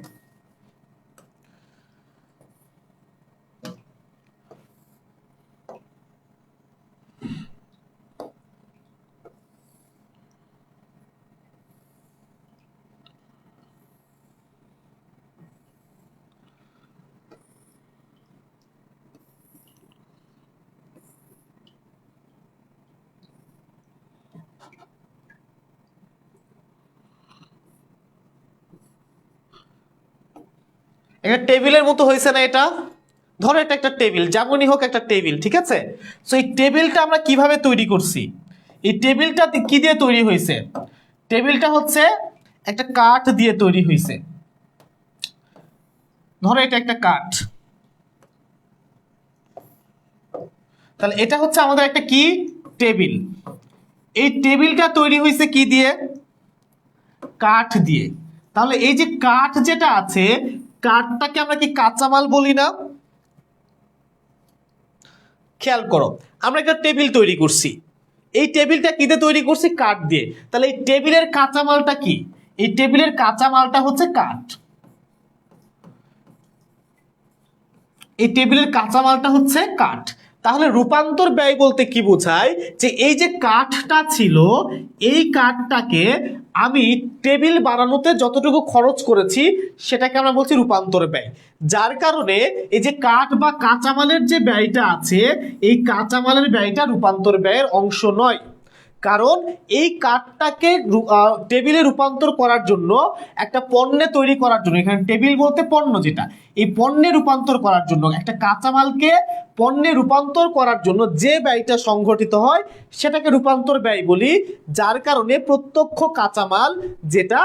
এটা টেবিলের মতো হয়েছে না? এটা ধরো এটা একটা টেবিল, যেমনই হোক একটা টেবিল, ঠিক আছে? সো এই টেবিলটা আমরা কিভাবে তৈরি করছি? এই টেবিলটা কি দিয়ে তৈরি হয়েছে? টেবিলটা হচ্ছে একটা কাঠ দিয়ে তৈরি হয়েছে। ধরো এটা একটা কাঠ, তাহলে এটা হচ্ছে আমাদের একটা কি টেবিল। এই টেবিলটা তৈরি হয়েছে কি দিয়ে? কাঠ দিয়ে। তাহলে এই যে কাঠ যেটা আছে, কাঠটাকে আমরা কি কাঁচামাল বলি না? খেয়াল করো, আমরা একটা টেবিল তৈরি করছি, এই টেবিলটা কি দিয়ে তৈরি করছি? কাঠ দিয়ে। তাহলে এই টেবিলের কাঁচামালটা কি? এই টেবিলের কাঁচামালটা হচ্ছে কাঠ। এই টেবিলের কাঁচামালটা হচ্ছে কাঠ। তাহলে রূপান্তর ব্যয় বলতে কি বোঝায়? যে এই যে কাঠটা ছিল, এই কাঠটাকে আমি টেবিল বানানোতে যতটুকু খরচ করেছি সেটাকে আমরা বলছি রূপান্তর ব্যয়। যার কারণে এই যে কাঠ বা কাঁচামালের যে ব্যয়টা আছে, এই কাঁচামালের ব্যয়টা রূপান্তর ব্যয়ের অংশ নয়। কারণ এই কাঠটাকে টেবিলে রূপান্তর করার জন্য, একটা পণ্যে তৈরি করার জন্য, এখানে টেবিল বলতে পণ্য যেটা, এই পণ্যে রূপান্তর করার জন্য, একটা কাঁচামালকে পণ্যে রূপান্তর করার জন্য যে ব্যয়টা সংঘটিত হয় সেটাকে রূপান্তর ব্যয় বলি। যার কারণে প্রত্যক্ষ কাঁচামাল যেটা,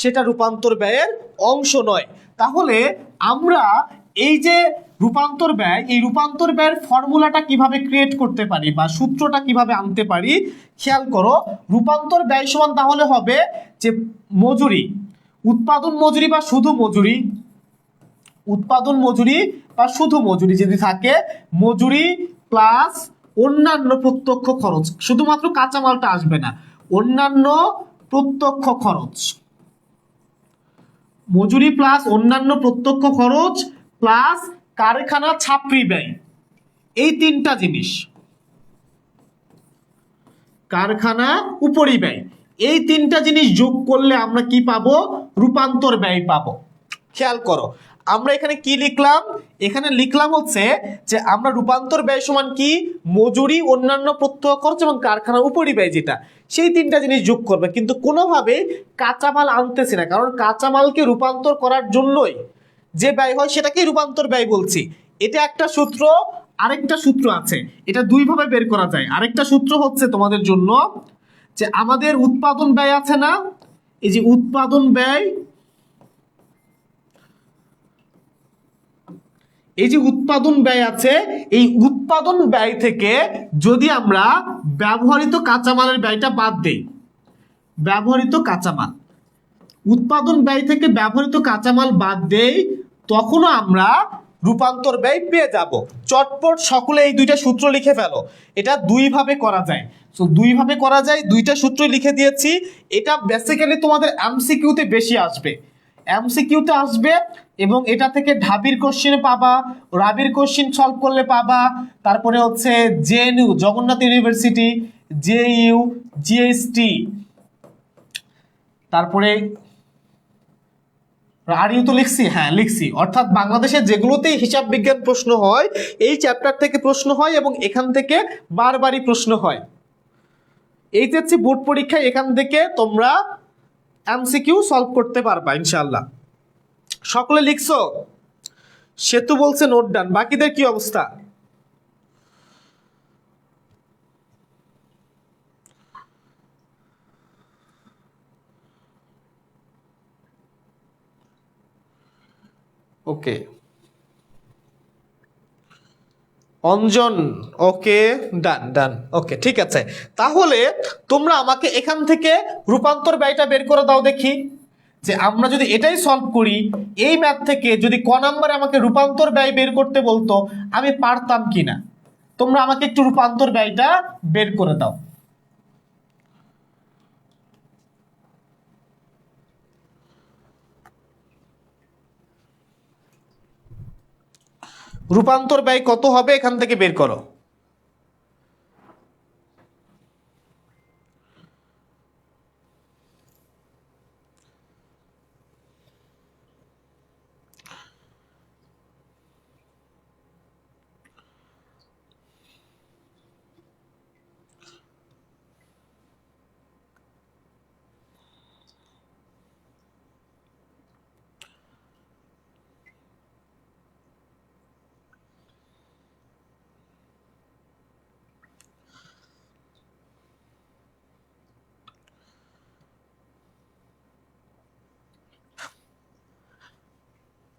সেটা রূপান্তর ব্যয়ের অংশ নয়। তাহলে আমরা এই যে রূপান্তর ব্যয়, এই রূপান্তর ব্যয়ের ফর্মুলাটা কিভাবে ক্রিয়েট করতে পারি বা সূত্রটা কিভাবে আনতে পারি, খেয়াল করো। রূপান্তর ব্যয় সমান তাহলে হবে যে মজুরি, উৎপাদন মজুরি বা শুধু মজুরি, উৎপাদন মজুরি বা শুধু মজুরি যদি থাকে, মজুরি প্লাস অন্যান্য প্রত্যক্ষ খরচ, শুধুমাত্র কাঁচামালটা আসবে না, অন্যান্য প্রত্যক্ষ খরচ, মজুরি প্লাস অন্যান্য প্রত্যক্ষ খরচ প্লাস কারখানা ছাপরি ব্যয়। এই তিনটা জিনিস, কারখানা উপরি ব্যয়, এই তিনটা জিনিস যোগ করলে আমরা কি পাবো? রূপান্তর ব্যয় পাবো। খেয়াল করো, আমরা এখানে কি লিখলাম? এখানে লিখলাম হচ্ছে যে আমরা রূপান্তর ব্যয় সমান কি? মজুরি, অন্যান্য প্রত্যক্ষ খরচ এবং কারখানা উপরি ব্যয়, যেটা সেই তিনটা জিনিস যোগ করবে। কিন্তু কোনোভাবে কাঁচামাল আনতেছি না, কারণ কাঁচামালকে রূপান্তর করার জন্যই যে ব্যয় হয় সেটাকেই রূপান্তর ব্যয় বলছি। এটা একটা সূত্র। আরেকটা সূত্র আছে, এটা দুই ভাবে বের করা যায়। আরেকটা সূত্র হচ্ছে তোমাদের জন্য যে আমাদের উৎপাদন ব্যয় আছে না, এই যে উৎপাদন ব্যয়, এই যে উৎপাদন ব্যয় আছে, এই উৎপাদন ব্যয় থেকে যদি আমরা ব্যবহৃত কাঁচামালের ব্যয়টা বাদ দেই, ব্যবহৃত কাঁচামাল, উৎপাদন ব্যয় থেকে ব্যবহৃত কাঁচামাল বাদ দেই, তখনও আমরা রূপান্তর ব্যয় পেয়ে যাব। চটপট সকলে এই দুইটা সূত্র লিখে ফেলো। এটা দুই ভাবে করা যায়, সো দুই ভাবে করা যায়, দুইটা সূত্র লিখে দিয়েছি। এটা বেসিক্যালি তোমাদের এমসিকিউতে বেশি আসবে, এমসিকিউতে আসবে, এবং এটা থেকে ঢাবির কোশ্চেন পাবা, রাবির কোশ্চেন সলভ করলে পাবা। তারপরে হচ্ছে JNU Jagannath university, JU, GST, তারপরে আর ইউ তো লিখছি, হ্যাঁ লিখছি। অর্থাৎ বাংলাদেশে যেগুলোতেই হিসাব বিজ্ঞান প্রশ্ন হয়, এই চ্যাপ্টার থেকে প্রশ্ন হয় এবং এখান থেকে বারবারই প্রশ্ন হয়। এইচএসসি বোর্ড পরীক্ষায় এখান থেকে তোমরা এমসিকিউ সলভ করতে পারবা ইনশাআল্লাহ। সকলে লিখছো? সেতু বলছে নোট ডান, বাকিদের কি অবস্থা? ওকে, অঞ্জন ওকে, ডান ডান, ওকে ঠিক আছে। তাহলে তোমরা আমাকে এখান থেকে রূপান্তর ব্যয়টা বের করে দাও দেখি, যে আমরা যদি এটাই সলভ করি, এই ম্যাথ থেকে যদি ক নম্বরে আমাকে রূপান্তর ব্যয় বের করতে বলতো, আমি পারতাম কিনা। তোমরা আমাকে একটু রূপান্তর ব্যয়টা বের করে দাও। রূপান্তর ব্যয় কত হবে এখান থেকে বের করো।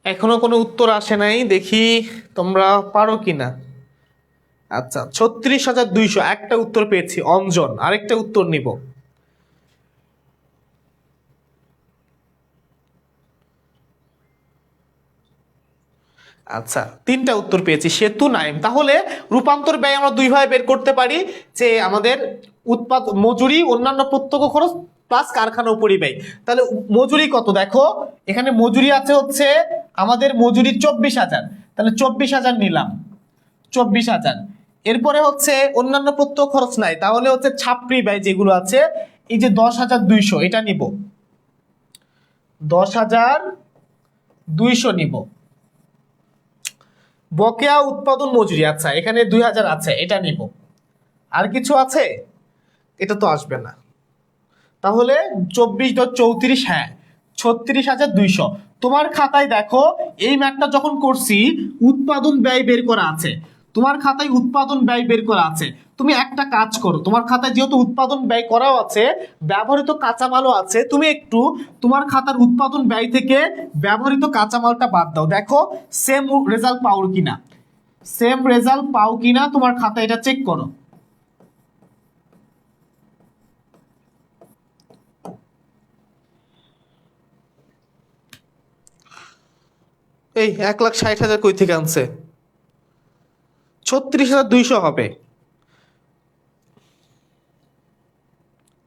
এখনো কোনো উত্তর আসে নাই, দেখি তোমরা পারো কিনা। আচ্ছা, 36,200 একটা উত্তর পেয়েছি অঞ্জন, আরেকটা উত্তর নিব। আচ্ছা, তিনটা উত্তর পেয়েছি সেতু, নাইম। তাহলে রূপান্তর ব্যয় আমরা দুই ভাবে বের করতে পারি, যে আমাদের মজুরি, অন্যান্য প্রত্যক্ষ খরচ প্লাস কারখানা উপরিব্যয়। তাহলে মজুরি কত দেখো, এখানে মজুরি আছে হচ্ছে আমাদের মজুরি 24,000, তাহলে 24,000 নিলাম, 24,000। এরপরে হচ্ছে অন্যান্য প্রত্যক্ষ খরচ নাই, তাহলে হচ্ছে ছাপরি ব্যয় যেগুলো আছে, এই যে 10,200 এটা নিব, 10,200 নিব। বকেয়া উৎপাদন মজুরি, আচ্ছা এখানে 2,000 আছে, এটা নিব। আর কিছু আছে? এটা তো আসবে না। তাহলে 24 + 34, হ্যাঁ 36,200। তোমার খাতায় দেখো, এই ম্যাথটা যখন করছি উৎপাদন ব্যয় বের করা আছে, তোমার খাতায় উৎপাদন ব্যয় বের করা আছে। তুমি একটা কাজ করো, তোমার খাতায় যেহেতু উৎপাদন ব্যয় করাও আছে, ব্যবহৃত কাঁচামালও আছে, তুমি একটু তোমার খাতার উৎপাদন ব্যয় থেকে ব্যবহৃত কাঁচামালটা বাদ দাও, দেখো সেম রেজাল্ট পাও কিনা, সেম রেজাল্ট পাও কিনা তোমার খাতায় এটা চেক করো। এই 1,60,000 কই থেকে আনছে? 36,200 হবে।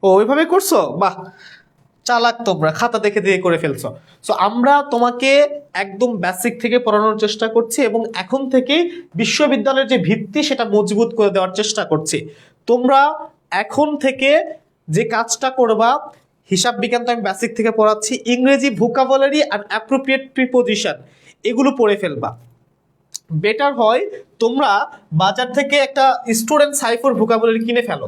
ও ওইভাবে করছো, বাহ চালাক তোমরা, খাতা দেখে দিয়ে করে ফেলছো। সো আমরা তোমাকে একদম বেসিক থেকে পড়ানোর চেষ্টা করছি এবং এখন থেকে বিশ্ববিদ্যালয়ের যে ভিত্তি সেটা মজবুত করে দেওয়ার চেষ্টা করছি। তোমরা এখন থেকে যে কাজটা করবা, হিসাব বিজ্ঞান তো আমি বেসিক থেকে পড়াচ্ছি, ইংরেজি ভোকাবুলারি আর অ্যাপ্রোপ্রিয়েট প্রিপোজিশন এগুলো পড়ে ফেলবা। বেটার হয় তোমরা বাজার থেকে একটা স্টুডেন্ট সাইফর ভোকাবুলারি কিনে ফেলো।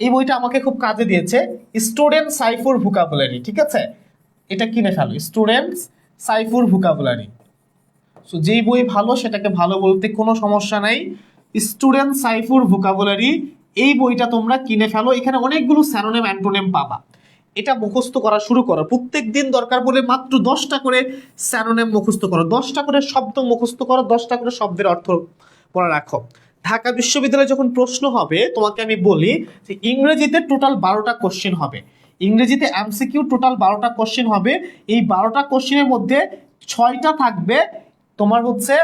এই বইটা আমাকে খুব কাজে দিয়েছে, স্টুডেন্ট সাইফর ভোকাবুলারি, ঠিক আছে, এটা কিনে ফেলো, স্টুডেন্ট সাইফর ভোকাবুলারি। সো যেই বই ভালো সেটাকে ভালো বলতে কোনো সমস্যা নাই। স্টুডেন্ট সাইফুর ভোকাবুলারি, এই বইটা তোমরা কিনে ফেলো, এখানে অনেকগুলো স্যানোনেম অ্যান্টোনেম পাবা। এটা মুখস্থ করা শুরু করো, প্রত্যেক দিন দরকার পড়লে মাত্র 10টা করে স্যানোনেম মুখস্থ করো, 10টা করে শব্দ মুখস্থ করো, 10টা করে শব্দের অর্থ পড়া রাখো। ঢাকা বিশ্ববিদ্যালয়ে যখন প্রশ্ন হবে তোমাকে আমি বলি যে ইংরেজিতে টোটাল 12টা কোশ্চেন হবে, ইংরেজিতে এমসিকিউ টোটাল 12টা কোশ্চেন হবে। এই 12টা কোশ্চেনের মধ্যে 6টা থাকবে তোমার হচ্ছে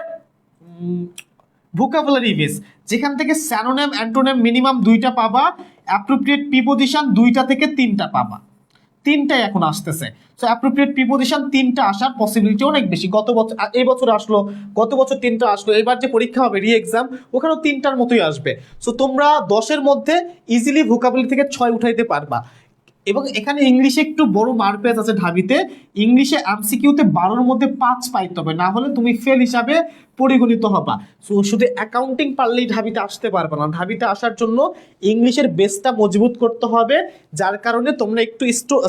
ভোকাবুলারি বেস, যেখান থেকে স্যানোনেম অ্যান্টোনেম মিনিমাম 2টা পাবা, অ্যাপ্রোপ্রিয়েট প্রিপোজিশন 2টা থেকে 3টা পাবা, 3টাই এখন আসতেছে। সো অ্যাপ্রোপ্রিয়েট প্রিপোজিশন 3টা আসার পসিবিলিটি অনেক বেশি। গত বছর এই বছর আসলো, গত বছর 3টা আসলো, এবার যে পরীক্ষা হবে রি এক্সাম ওখানেও 3টার মতোই আসবে। সো তোমরা 10-এর মধ্যে ইজিলি ভোকাবুলারি থেকে 6 উঠাইতে পারবা। এবং এখানে ইংলিশে একটু বড় মার্কেজ আছে ঢাবিতে, ইংলিশে এমসিকিউতে 12-এর মধ্যে 5 পাইতে হবে, না হলে তুমি ফেল হিসাবে পরিগণিত হবা। সো শুধু অ্যাকাউন্টিং পারলেই ঢাবিতে আসতে পারবে না, ঢাবিতে আসার জন্য ইংলিশের বেসটা মজবুত করতে হবে। যার কারণে তোমরা একটু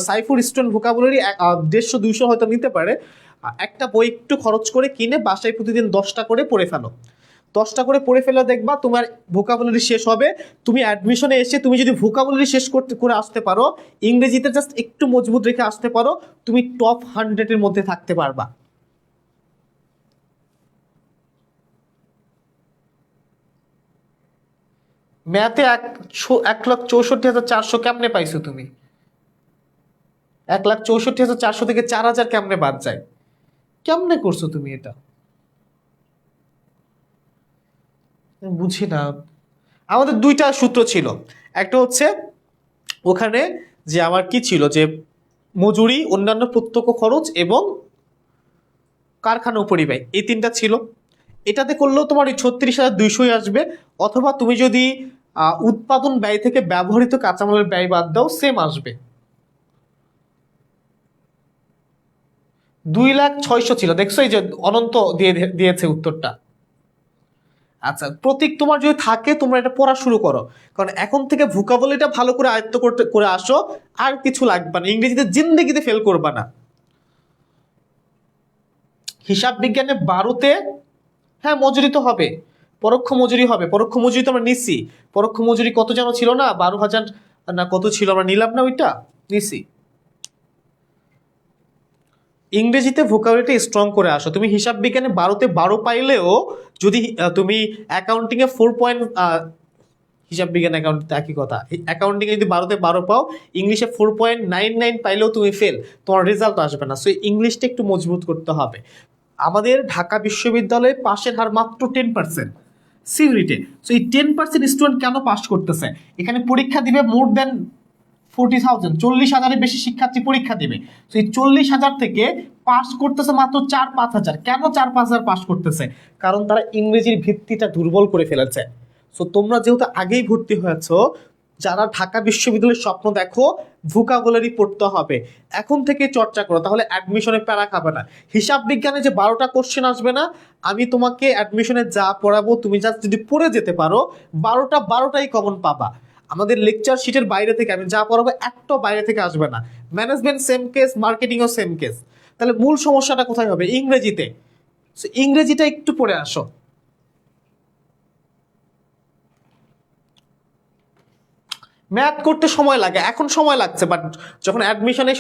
সাইফুর স্টুডেন্ট ভোকাবুলারি 150-200 হয়তো নিতে পারে, একটা বই একটু খরচ করে কিনে বাসায় প্রতিদিন 10টা করে পড়ে ফেলো, 10টা করে পড়ে ফেলে দেখবা তোমার ভোকাবুলারি শেষ হবে। তুমি অ্যাডমিশনে এসে তুমি যদি ভোকাবুলারি শেষ করে আসতে পারো, ইংরেজিতে জাস্ট একটু মজবুত রেখে আসতে পারো, তুমি টপ 100-এর মধ্যে থাকতে পারবা। ম্যাথে 1,64,400 কেমনে পাইছো তুমি? 1,64,400 থেকে 4,000 কেমনে বাদ যায়? কেমনে করছো তুমি এটা? আমি বুঝি না। আমাদের 2টা সূত্র ছিল, একটা হচ্ছে ওখানে যে আমার কি ছিল যে মজুরি, অন্যান্য প্রত্যক্ষ খরচ এবং কারখানা উপরিব্যয়, এই 3টা ছিল। এটাতে করলেও তোমার ওই 36,200 আসবে, অথবা তুমি যদি উৎপাদন ব্যয় থেকে ব্যবহৃত কাঁচামালের ব্যয় বাদ দাও সেম আসবে। 2,06,000 ছিল, দেখছো এই যে অনন্ত দিয়েছে উত্তরটা। আচ্ছা প্রতীক তোমার যদি থাকে তোমরা এটা পড়া শুরু করো, কারণ এখন থেকে ভোকাবুলারিটা ভালো করে আয়ত্ত করে আসো, আর কিছু লাগবে না, ইংরেজিতে জিন্দেগিতে ফেল করবা না। হিসাব বিজ্ঞানে 12তে হ্যাঁ মজুরি তো হবে, পরোক্ষ মজুরি হবে, পরোক্ষ মজুরি তো আমরা নিচ্ছি। পরোক্ষ মজুরি কত যেন ছিল না, 12,000 না কত ছিল, আমরা নিলাম না, ওইটা নিছি। ইংরেজিতে ভোকাবুলারিটা স্ট্রং করে আসো। তুমি হিসাব বিজ্ঞানে 12তে 12 পাইলেও যদি তুমি অ্যাকাউন্টিংয়ে 4 হিসাব বিজ্ঞান অ্যাকাউন্ট একই কথা, অ্যাকাউন্টিংয়ে যদি 12তে 12 পাও, ইংলিশে 4.99 পাইলেও তুমি ফেল, তোমার রেজাল্ট আসবে না। সো ইংলিশটা একটু মজবুত করতে হবে। আমাদের ঢাকা বিশ্ববিদ্যালয়ে পাশের হার মাত্র 10%, সিউরিটে। সো এই 10% স্টুডেন্ট কেন পাস করতেছে? এখানে পরীক্ষা দিবে মোর দেন 40,000, 40,000-এর বেশি শিক্ষার্থী পরীক্ষা দিবে। তো এই 40,000 থেকে পাস করতেছে মাত্র 4-5 হাজার। কেন 4-5 হাজার পাস করতেছে? কারণ তারা ইংরেজির ভিত্তিটা দুর্বল করে ফেলেছে। সো তোমরা যেহেতু আগেই ভর্তি হয়েছো, যারা ঢাকা বিশ্ববিদ্যালয়ের স্বপ্ন দেখো, ভোকাবুলারি পড়তে হবে, এখন থেকে চর্চা করো, তাহলে অ্যাডমিশনে প্যারা খাবে না। হিসাব বিজ্ঞানে যে 12টা কোশ্চেন আসবে না, আমি তোমাকে অ্যাডমিশনে যা পড়াবো তুমি জাস্ট যদি পড়ে যেতে পারো, 12টাই কমন পাবা। আমাদের লেকচার শিটের বাইরে থেকে আমি যা পড়াবো একটা বাইরে থেকে আসবে না। ম্যানেজমেন্ট সেম কেস, মার্কেটিংও সেম কেস। তাহলে মূল সমস্যাটা কোথায় হবে? ইংরেজিতে। ইংরেজিটা একটু পড়ে আসো। ম্যাথ করতে সময় লাগে, এখন সময় লাগছে, বাট যখন অ্যাডমিশনে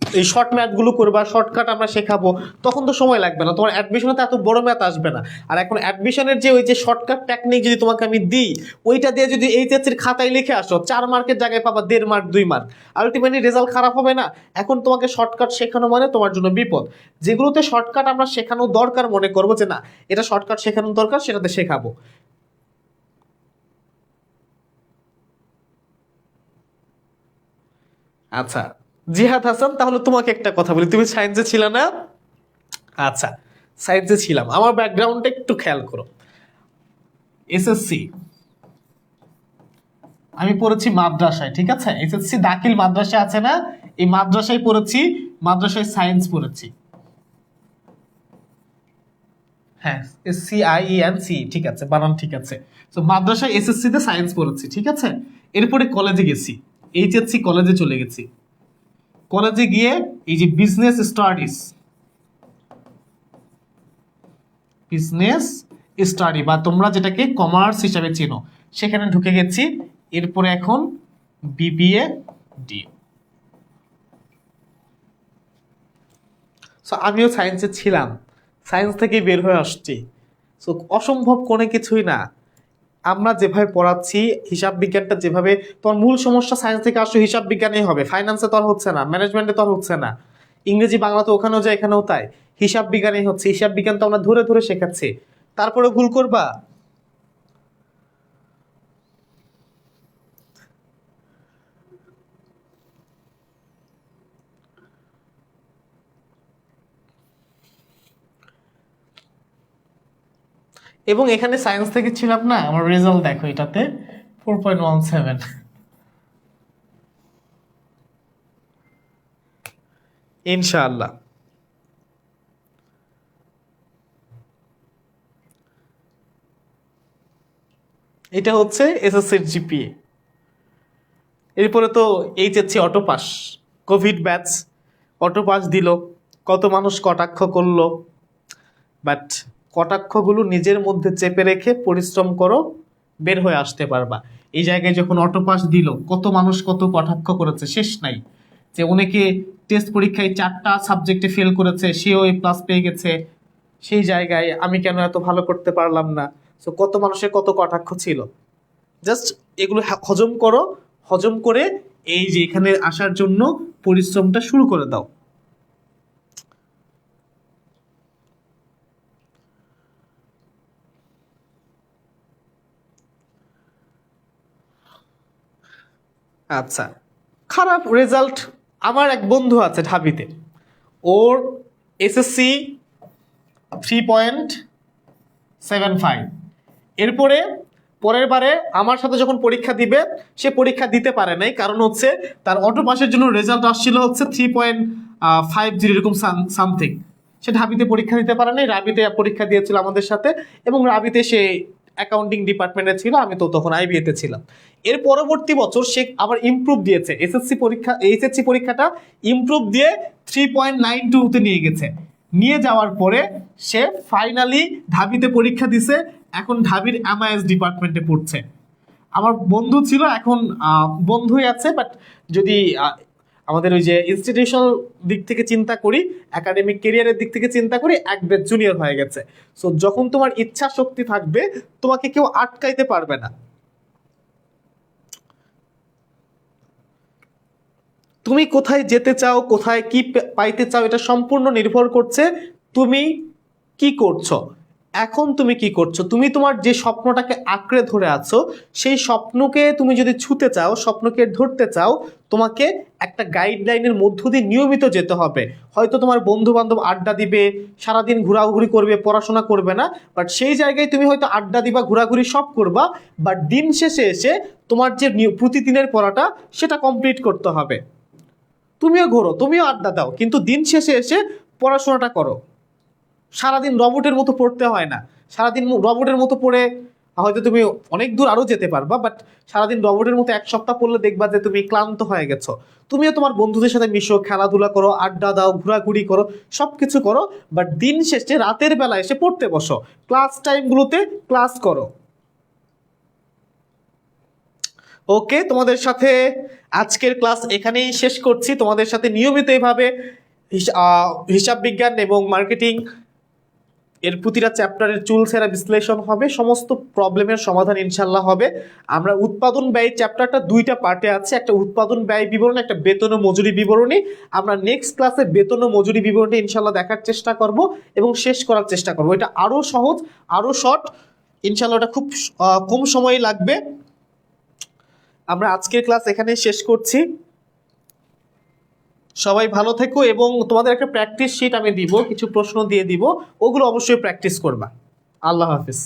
এই শর্ট ম্যাথগুলো করবা, শর্টকাট আমরা শেখাবো, তখন তো সময় লাগবে না, তোমার অ্যাডমিশনে তো এত বড় ম্যাথ আসবে না। আর এখন অ্যাডমিশনের যে ওই যে শর্টকাট টেকনিক যদি তোমাকে আমি দিই, ওইটা দিয়ে যদি এইচএসসির খাতায় লিখে আসো, 4 মার্কের জায়গায় পাবা 1.5 মার্ক 2 মার্ক, আলটিমেটলি রেজাল্ট খারাপ হবে না? এখন তোমাকে শর্টকাট শেখানো মানে তোমার জন্য বিপদ। যেগুলোতে শর্টকাট আমরা শেখানো দরকার মনে করবো যে না এটা শর্টকাট শেখানো দরকার, সেটাতে শেখাবো। আচ্ছা জিহাদ হাসান, তাহলে তোমাকে একটা কথা বলি, তুমি সায়েন্সে ছিলে না? আচ্ছা সায়েন্সে ছিলাম, আমার ব্যাকগ্রাউন্ডটা একটু খেয়াল করো। এসএসসি আমি পড়েছি মাদ্রাসায়, ঠিক আছে? এসএসসি দাখিল মাদ্রাসা আছে না, এই মাদ্রাসায় পড়েছি, মাদ্রাসায় সায়েন্স পড়েছি। হ্যাঁ SCIENC, ঠিক আছে, বানান ঠিক আছে। তো মাদ্রাসায় এসএসসি তে সায়েন্স পড়েছি, ঠিক আছে। এরপরে কলেজে গেছি, এইচএসসি কলেজে চলে গেছি। কলেজে গিয়ে এই যে বিজনেস স্টাডিজ, বিজনেস স্টাডি বা তোমরা যেটাকে কমার্স হিসাবে চেনো সেখানে ঢুকে গেছি। এরপরে এখন বিবিএ ডি। সো আমিও সায়েন্সে ছিলাম, সায়েন্স থেকে বের হয়ে আসছি। সো অসম্ভব কোনো কিছুই না। আমরা যেভাবে পড়াচ্ছি হিসাব বিজ্ঞানটা যেভাবে, তোমার মূল সমস্যা সায়েন্স থেকে আসলে হিসাব বিজ্ঞানেই হবে, ফাইন্যান্সে তো আর হচ্ছে না, ম্যানেজমেন্টে তো আর হচ্ছে না, ইংরেজি বাংলা তো ওখানেও যায় এখানেও তাই, হিসাব বিজ্ঞানেই হচ্ছে। হিসাব বিজ্ঞান তো আমরা ধরে ধরে শেখাচ্ছি, তারপরে ভুল করবা। এবং এখানে সায়েন্স থেকে ছিলাম না, আমার রেজাল্ট দেখো এটাতে 4.17। ইনশাআল্লাহ। এটা হচ্ছে এসএসসির জিপিএ। এরপরে তো HSC auto pass, Covid batch, auto pass দিল, কত মানুষ কটাক্ষ করলো, বাট কটাক্ষগুলো নিজের মধ্যে চেপে রেখে পরিশ্রম করো, বের হয়ে আসতে পারবা। এই জায়গায় যখন অটো পাস দিল, কত মানুষ কত কটাক্ষ করেছে শেষ নাই। যে অনেকে টেস্ট পরীক্ষায় 4টা সাবজেক্টে ফেল করেছে, সেও এ প্লাস পেয়ে গেছে, সেই জায়গায় আমি কেন এত ভালো করতে পারলাম না। সো কত মানুষের কত কটাক্ষ ছিল। জাস্ট এগুলো হজম করো, হজম করে এই যে এখানে আসার জন্য পরিশ্রমটা শুরু করে দাও। আচ্ছা, খারাপ রেজাল্ট। আমার এক বন্ধু আছে ঢাবিতে, ওর এসএসসি 3.75। এরপরে পরের বারে আমার সাথে যখন পরীক্ষা দিবে, সে পরীক্ষা দিতে পারে নাই, কারণ হচ্ছে তার অটো পাসের জন্য রেজাল্ট আসছিল হচ্ছে 3.50 এরকম সামথিং। সে ঢাবিতে পরীক্ষা দিতে পারে নাই, রাবিতে পরীক্ষা দিয়েছিল আমাদের সাথে, এবং রাবিতে সে অ্যাকাউন্টিং ডিপার্টমেন্টে ছিল, আমি তো তখন আইবিএতে ছিলাম। এর পরবর্তী বছর সে আবার ইমপ্রুভ দিয়েছে, এইচএসসি পরীক্ষাটা ইমপ্রুভ দিয়ে 3.92-তে নিয়ে গেছে। নিয়ে যাওয়ার পরে সে ফাইনালি ঢাবিতে পরীক্ষা দিছে, এখন ঢাবির এমআইএস ডিপার্টমেন্টে পড়ছে। আমার বন্ধু ছিল, এখন বন্ধুই আছে, বাট যদি আমাদের ওই যে ইনস্টিটিউশনাল দিক থেকে চিন্তা করি, একাডেমিক কেরিয়ারের দিক থেকে চিন্তা করি, এক ব্যাচ জুনিয়র হয়ে গেছে। সো যখন তোমার ইচ্ছা শক্তি থাকবে, তোমাকে কেউ আটকাইতে পারবে না। তুমি কোথায় যেতে চাও, কোথায় কি পাইতে চাও, এটা সম্পূর্ণ নির্ভর করছে তুমি কি করছো। এখন তুমি কি করছো, তুমি তোমার যে স্বপ্নটাকে আঁকড়ে ধরে আছো, সেই স্বপ্নকে তুমি যদি ছুতে চাও, স্বপ্নকে ধরতে চাও, তোমাকে একটা গাইডলাইনের মধ্য দিয়ে নিয়মিত যেতে হবে। হয়তো তোমার বন্ধু বান্ধব আড্ডা দিবে, সারাদিন ঘোরাঘুরি করবে, পড়াশোনা করবে না, বাট সেই জায়গায় তুমি হয়তো আড্ডা দিবা, ঘোরাঘুরি সব করবা, বাট দিন শেষে এসে তোমার যে প্রতিদিনের পড়াটা সেটা কমপ্লিট করতে হবে। তুমিও ঘোরো, তুমিও আড্ডা দাও, কিন্তু দিন শেষে এসে পড়াশোনাটা করো। সারাদিন রবটের মতো পড়তে হয় না। সারাদিন রবটের মতো পড়ে হয়তো তুমি অনেক দূর আরও যেতে পারবা, বাট সারাদিন রবটের মতো এক সপ্তাহ পড়লে দেখবা যে তুমি ক্লান্ত হয়ে গেছো। তুমিও তোমার বন্ধুদের সাথে মিশো, খেলাধুলা করো, আড্ডা দাও, ঘোরাঘুরি করো, সব কিছু করো, বাট দিন শেষে রাতের বেলা এসে পড়তে বসো, ক্লাস টাইমগুলোতে ক্লাস করো। ওকে, তোমাদের সাথে আজকের ক্লাস এখানেই শেষ করছি। তোমাদের সাথে নিয়মিত এইভাবে হিসাব বিজ্ঞান এবং মার্কেটিং এর প্রতিটা চ্যাপ্টারের চুলছেরা বিশ্লেষণ হবে, সমস্ত প্রবলেমের সমাধান ইনশাল্লাহ হবে। আমরা উৎপাদন ব্যয় চ্যাপ্টারটা 2টা পার্টে আছে, একটা উৎপাদন ব্যয় বিবরণী, একটা বেতন ও মজুরি বিবরণী। আমরা নেক্সট ক্লাসে বেতন ও মজুরি বিবরণী ইনশাল্লাহ দেখার চেষ্টা করব এবং শেষ করার চেষ্টা করব। এটা আরও সহজ, আরও শর্ট, ইনশাল্লাহ এটা খুব কম সময় লাগবে। আমরা আজকের ক্লাস এখানেই শেষ করছি। সবাই ভালো থেকো, এবং তোমাদের একটা প্র্যাকটিস শিট আমি দিব, কিছু প্রশ্ন দিয়ে দিব, ওগুলো অবশ্যই প্র্যাকটিস করবা। আল্লাহ হাফিজ।